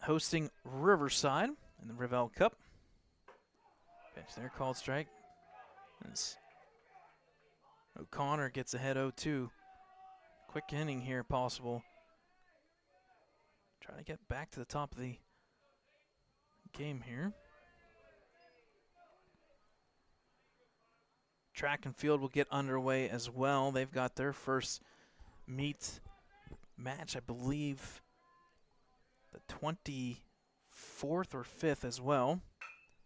hosting Riverside in the Rivell Cup. Pitch there, called strike. As O'Connor gets ahead 0-2. Quick inning here possible. Trying to get back to the top of the game here. Track and field will get underway as well. They've got their first meet match, I believe, the 24th or 5th as well.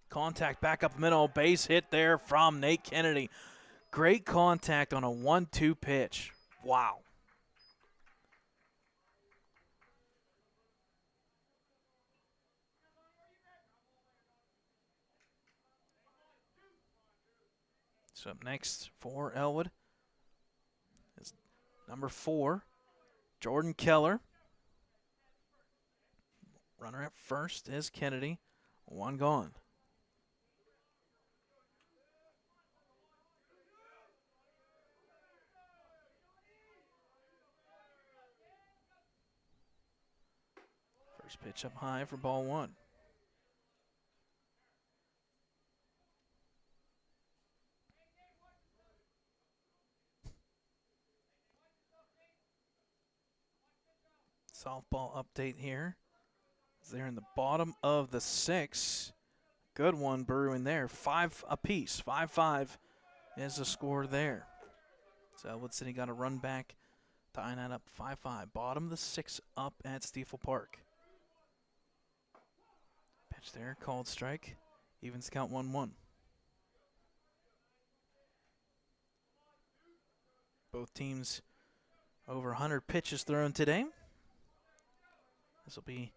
Contact back up the middle, base hit there from Nate Kennedy. Great contact on a 1-2 pitch. Wow. So up next for Ellwood is number 4, Jordan Keller. Runner at first is Kennedy. One gone. First pitch up high for ball 1. Softball update here. They're in the bottom of the 6th. Good one brewing there. 5 apiece. 5-5 is the score there. So Ellwood City got a run back, tying that up 5-5. Bottom of the 6th up at Stiefel Park. Pitch there, called strike. Evens count 1-1. Both teams over 100 pitches thrown today. This will be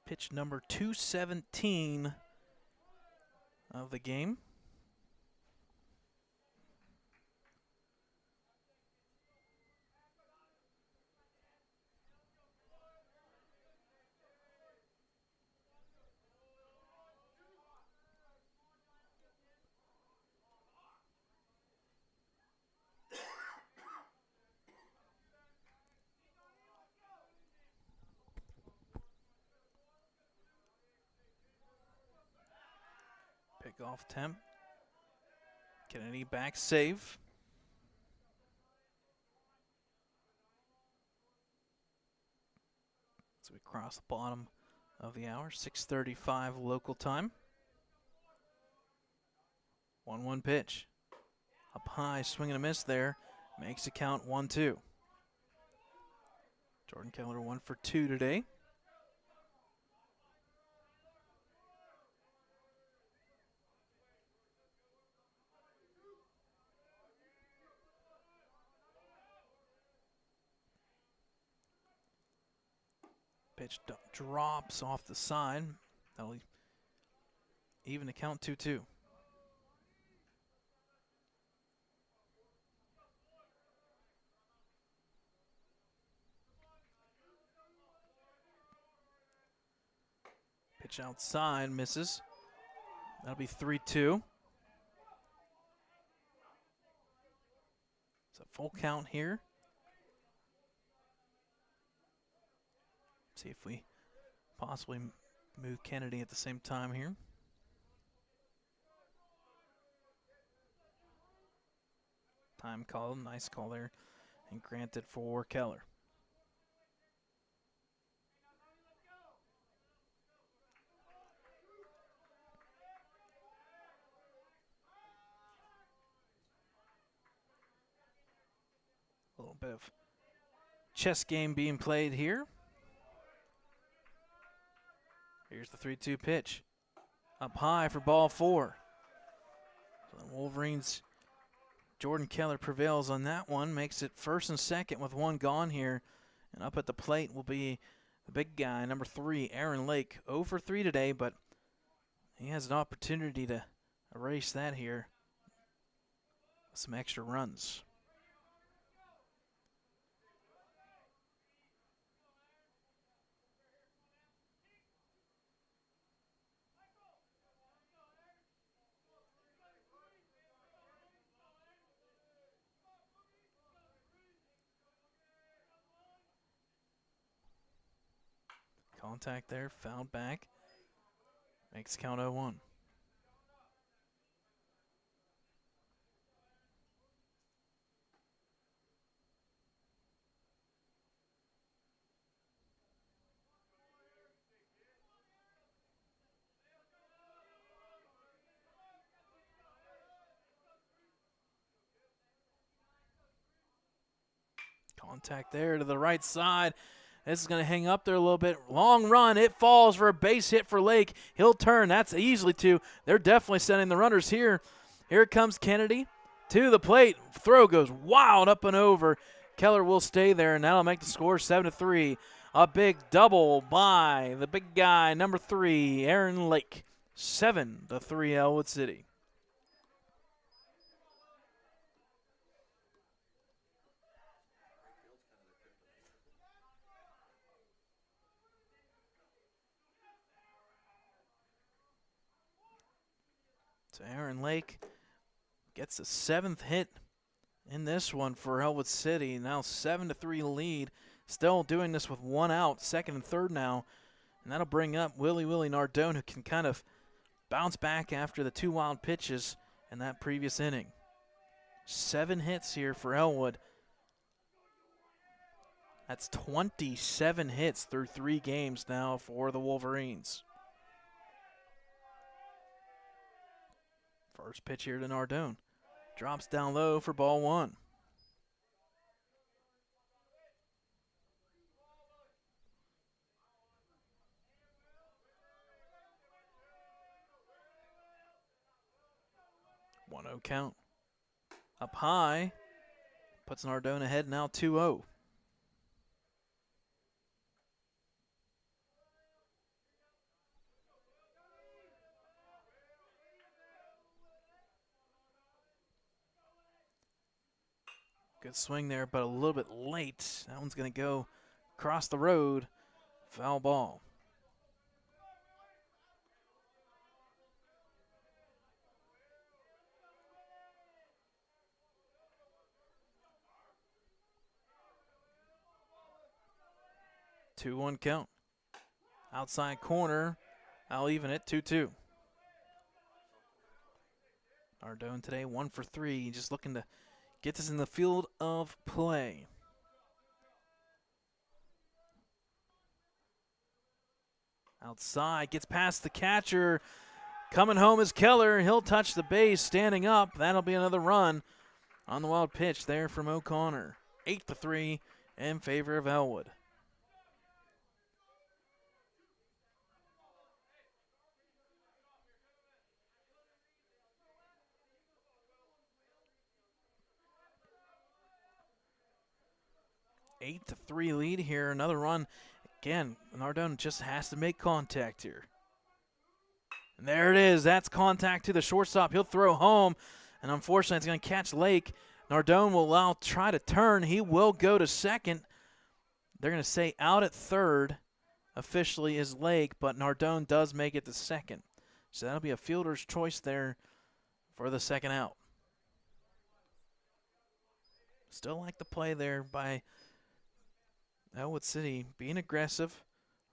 pitch number 217 of the game. Off temp. Kennedy back save. So we cross the bottom of the hour, 6:35 local time. 1-1 pitch. Up high, swing and a miss there. Makes the count 1-2. Jordan Keller 1 for 2 today. Pitch drops off the side. That'll even the count 2-2. Pitch outside, misses. That'll be 3-2. It's a full count here. See if we possibly move Kennedy at the same time here. Time call, nice call there, and granted for Keller. A little bit of chess game being played here. Here's the 3-2 pitch. Up high for ball 4. So the Wolverines Jordan Keller prevails on that one, makes it first and second with one gone here. And up at the plate will be the big guy, number 3, Aaron Lake. 0 for 3 today, but he has an opportunity to erase that here with some extra runs. Contact there, fouled back. Makes count 0-1. Contact there to the right side. This is going to hang up there a little bit. Long run. It falls for a base hit for Lake. He'll turn. That's easily two. They're definitely sending the runners here. Here comes Kennedy to the plate. Throw goes wild up and over. Keller will stay there, and that'll make the score 7-3. A big double by the big guy, number 3, Aaron Lake. 7-3 Ellwood City. So Aaron Lake gets the 7th hit in this one for Ellwood City. Now 7-3 lead. Still doing this with 1 out, second and third now. And that'll bring up Willie Nardone, who can kind of bounce back after the 2 wild pitches in that previous inning. 7 hits here for Ellwood. That's 27 hits through 3 games now for the Wolverines. First pitch here to Nardone. Drops down low for ball 1. One 0 count. Up high. Puts Nardone ahead now 2-0. Good swing there, but a little bit late. That one's going to go across the road. Foul ball. Two 1 count. Outside corner. I'll even it 2-2. Nardone today 1 for 3. Just looking to get this in the field of play. Outside, gets past the catcher. Coming home is Keller. He'll touch the base, standing up. That'll be another run on the wild pitch there from O'Connor. 8-3 in favor of Ellwood. Eight to 3 lead here. Another run. Again, Nardone just has to make contact here. And there it is. That's contact to the shortstop. He'll throw home. And unfortunately, it's going to catch Lake. Nardone will try to turn. He will go to second. They're going to say out at third officially is Lake, but Nardone does make it to second. So that'll be a fielder's choice there for the second out. Still like the play there by Ellwood City being aggressive.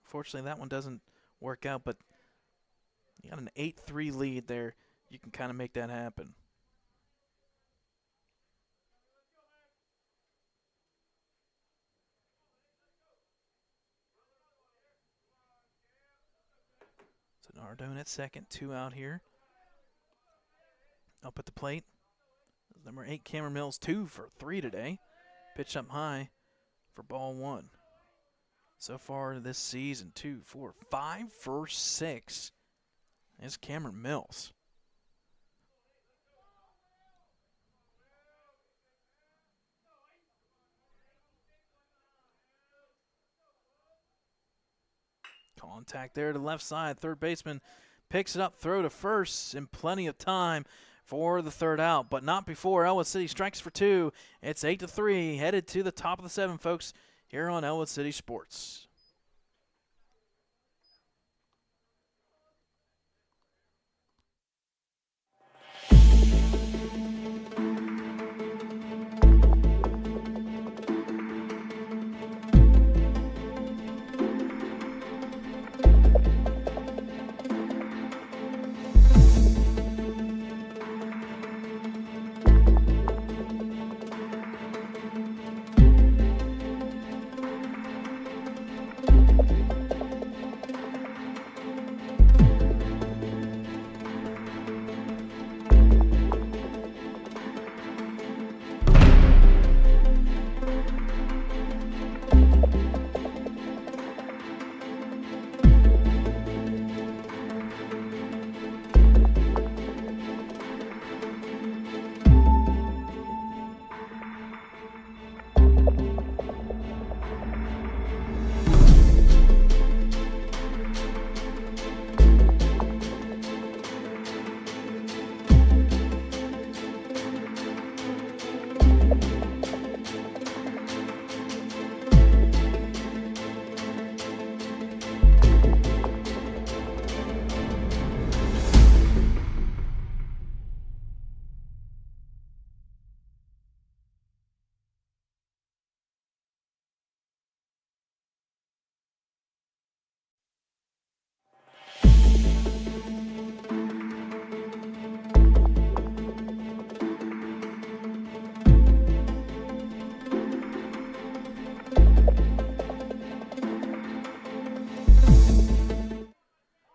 Unfortunately, that one doesn't work out, but you got an 8-3 lead there. You can kind of make that happen. So Nardone at second, 2 out here. Up at the plate. Number 8, Cameron Mills, 2 for 3 today. Pitch up high for ball 1. So far this season, 2, 4, 5 for 6 is Cameron Mills. Contact there to the left side. Third baseman picks it up, throw to first, and plenty of time for the third out, but not before Ellwood City strikes for two. It's 8-3, headed to the top of the seventh, folks, here on Ellwood City Sports.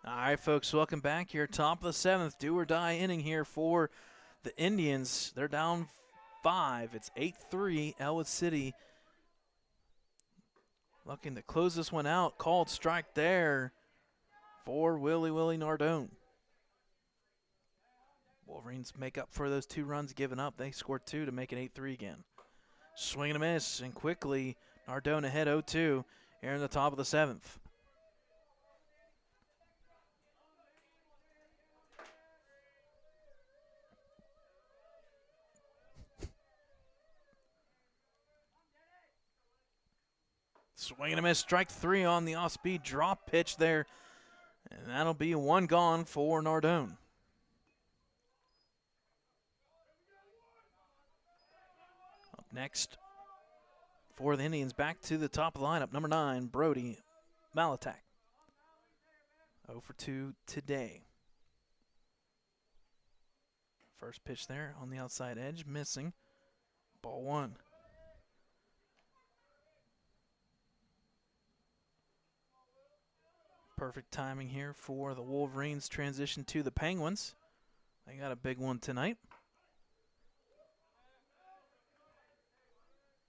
All right, folks, welcome back here. Top of the seventh, do or die inning here for the Indians. They're down 5. It's 8-3, Ellwood City looking to close this one out. Called strike there for Willie Nardone. Wolverines make up for those 2 runs given up. They scored 2 to make it 8-3 again. Swing and a miss, and quickly Nardone ahead 0-2 here in the top of the seventh. Swing and a miss, strike 3 on the off-speed drop pitch there. And that'll be 1 gone for Nardone. Up next for the Indians, back to the top of the lineup, number 9, Brody Malatak. 0 for 2 today. First pitch there on the outside edge, missing. Ball 1. Perfect timing here for the Wolverines transition to the Penguins. They got a big one tonight.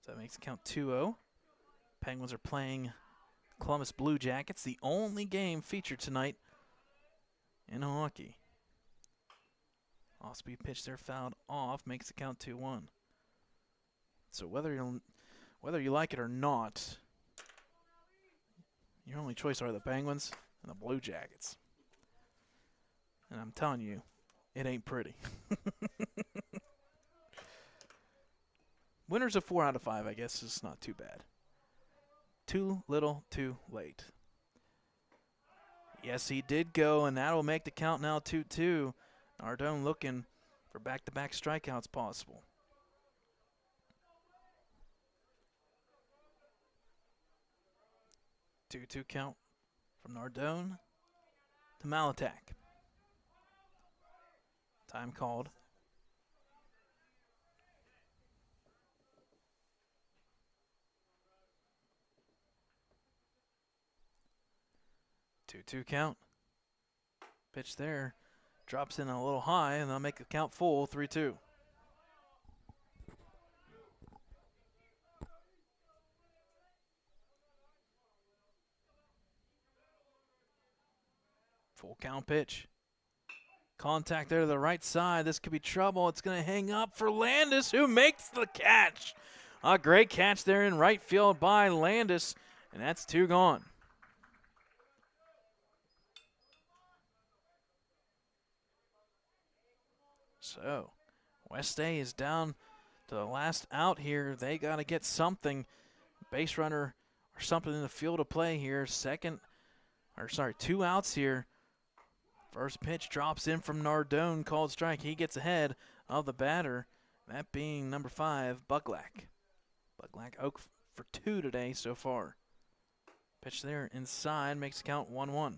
So that makes it count 2-0. Penguins are playing Columbus Blue Jackets, the only game featured tonight in hockey. Off-speed pitch there fouled off, makes it count 2-1. So whether you like it or not, your only choice are the Penguins and the Blue Jackets. And I'm telling you, it ain't pretty. Winners of 4 out of 5, I guess, is not too bad. Too little, too late. Yes, he did go, and that'll make the count now 2-2. Nardone looking for back-to-back strikeouts possible. 2-2 count from Nardone to Malatak. Time called. Two count. Pitch there. Drops in a little high, and they'll make the count full, 3-2. Full count pitch. Contact there to the right side. This could be trouble. It's going to hang up for Landis, who makes the catch. A great catch there in right field by Landis, and that's 2 gone. So West A is down to the last out here. They got to get something, base runner or something in the field of play here. Two outs here. First pitch drops in from Nardone, called strike. He gets ahead of the batter, that being number 5, Buglak. Buglak 0 for 2 today so far. Pitch there inside, makes the count 1-1.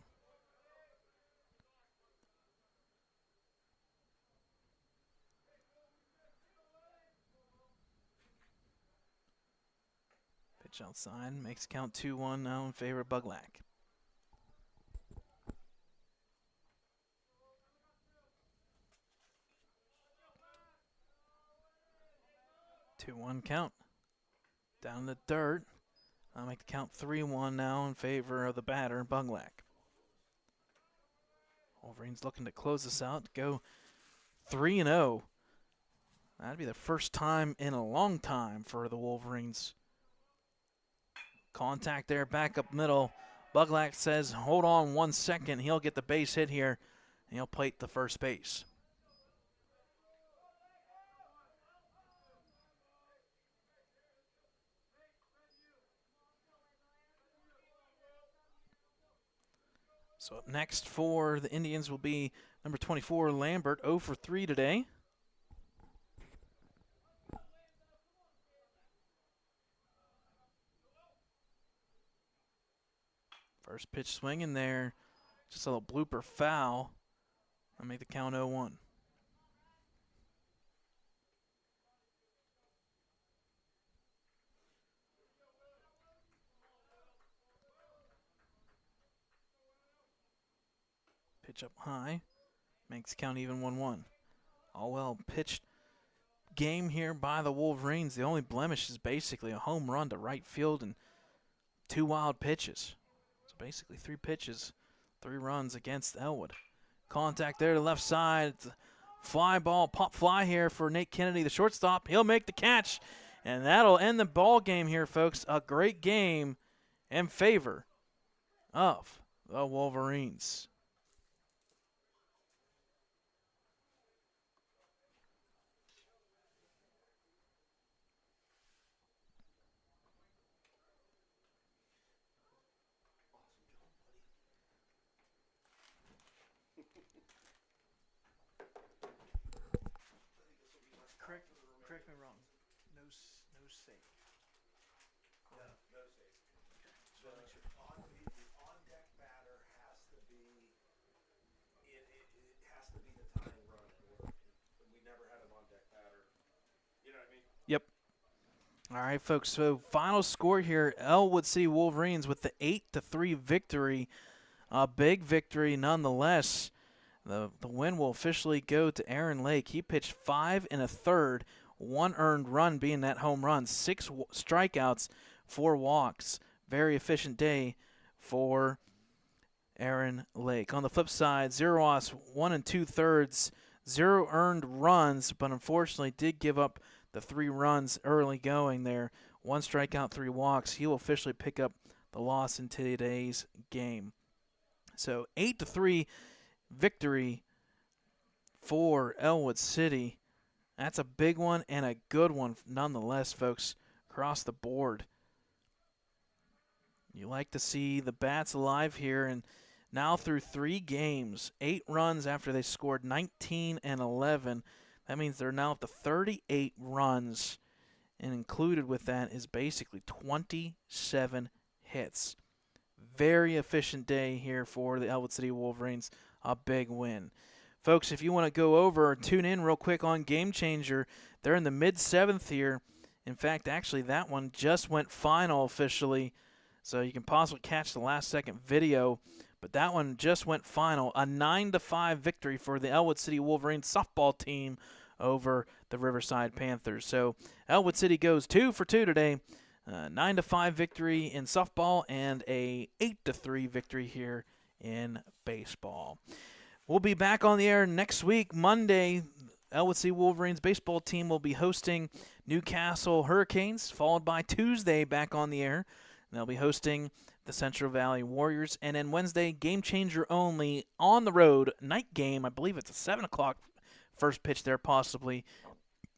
Pitch outside, makes the count 2-1 now in favor of Buglak. Two-one count. Down in the dirt. I'll make the count 3-1 now in favor of the batter, Buglak. Wolverines looking to close this out, go 3-0. That'd be the first time in a long time for the Wolverines. Contact there, back up middle. Buglak says, hold on 1 second. He'll get the base hit here, and he'll plate the first base. So up next for the Indians will be number 24, Lambert, 0 for 3 today. First pitch swinging there, just a little blooper foul. I'll make the count 0-1. Pitch up high, makes the count even 1-1. All well pitched game here by the Wolverines. The only blemish is basically a home run to right field and 2 wild pitches. So basically 3 pitches, 3 runs against Ellwood. Contact there to left side. It's a fly ball, pop fly here for Nate Kennedy, the shortstop. He'll make the catch, and that'll end the ball game here, folks. A great game in favor of the Wolverines. Correct me wrong. No safe. No safe. So the on-deck batter has to be it has to be the tying run. We never had an on-deck batter. You know what I mean? Yep. All right, folks. So final score here: Ellwood City Wolverines with the 8-3 victory. A big victory nonetheless. The win will officially go to Aaron Lake. He pitched 5 1/3, 1 earned run being that home run, 6 strikeouts, 4 walks. Very efficient day for Aaron Lake. On the flip side, Zeros 1 2/3, 0 earned runs, but unfortunately did give up the 3 runs early going there. 1 strikeout, 3 walks. He will officially pick up the loss in today's game. So 8-3 victory for Ellwood City. That's a big one and a good one nonetheless, folks, across the board. You like to see the Bats alive here, and now through 3 games, 8 runs after they scored 19 and 11. That means they're now up to 38 runs, and included with that is basically 27 hits. Very efficient day here for the Ellwood City Wolverines. A big win. Folks, if you want to go over or tune in real quick on Game Changer, they're in the mid-7th here. In fact, actually, that one just went final officially, so you can possibly catch the last-second video. But that one just went final. A 9-5 victory for the Ellwood City Wolverines softball team over the Riverside Panthers. So Ellwood City goes 2 for 2 today. 9-5 victory in softball and a 8-3 victory here in baseball. We'll be back on the air next week, Monday. Ellwood City Wolverines baseball team will be hosting Newcastle Hurricanes, followed by Tuesday back on the air. And they'll be hosting the Central Valley Warriors. And then Wednesday, Game Changer only on the road, night game. I believe it's a 7 o'clock first pitch there possibly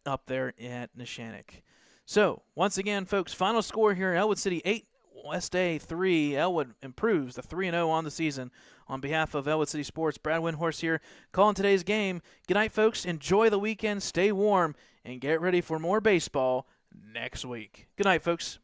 up there at Neshannock. So, once again, folks, final score here, Ellwood City 8, West A 3. Ellwood improves to 3-0 on the season. On behalf of Ellwood City Sports, Brad Windhorst here calling today's game. Good night, folks. Enjoy the weekend, stay warm, and get ready for more baseball next week. Good night, folks.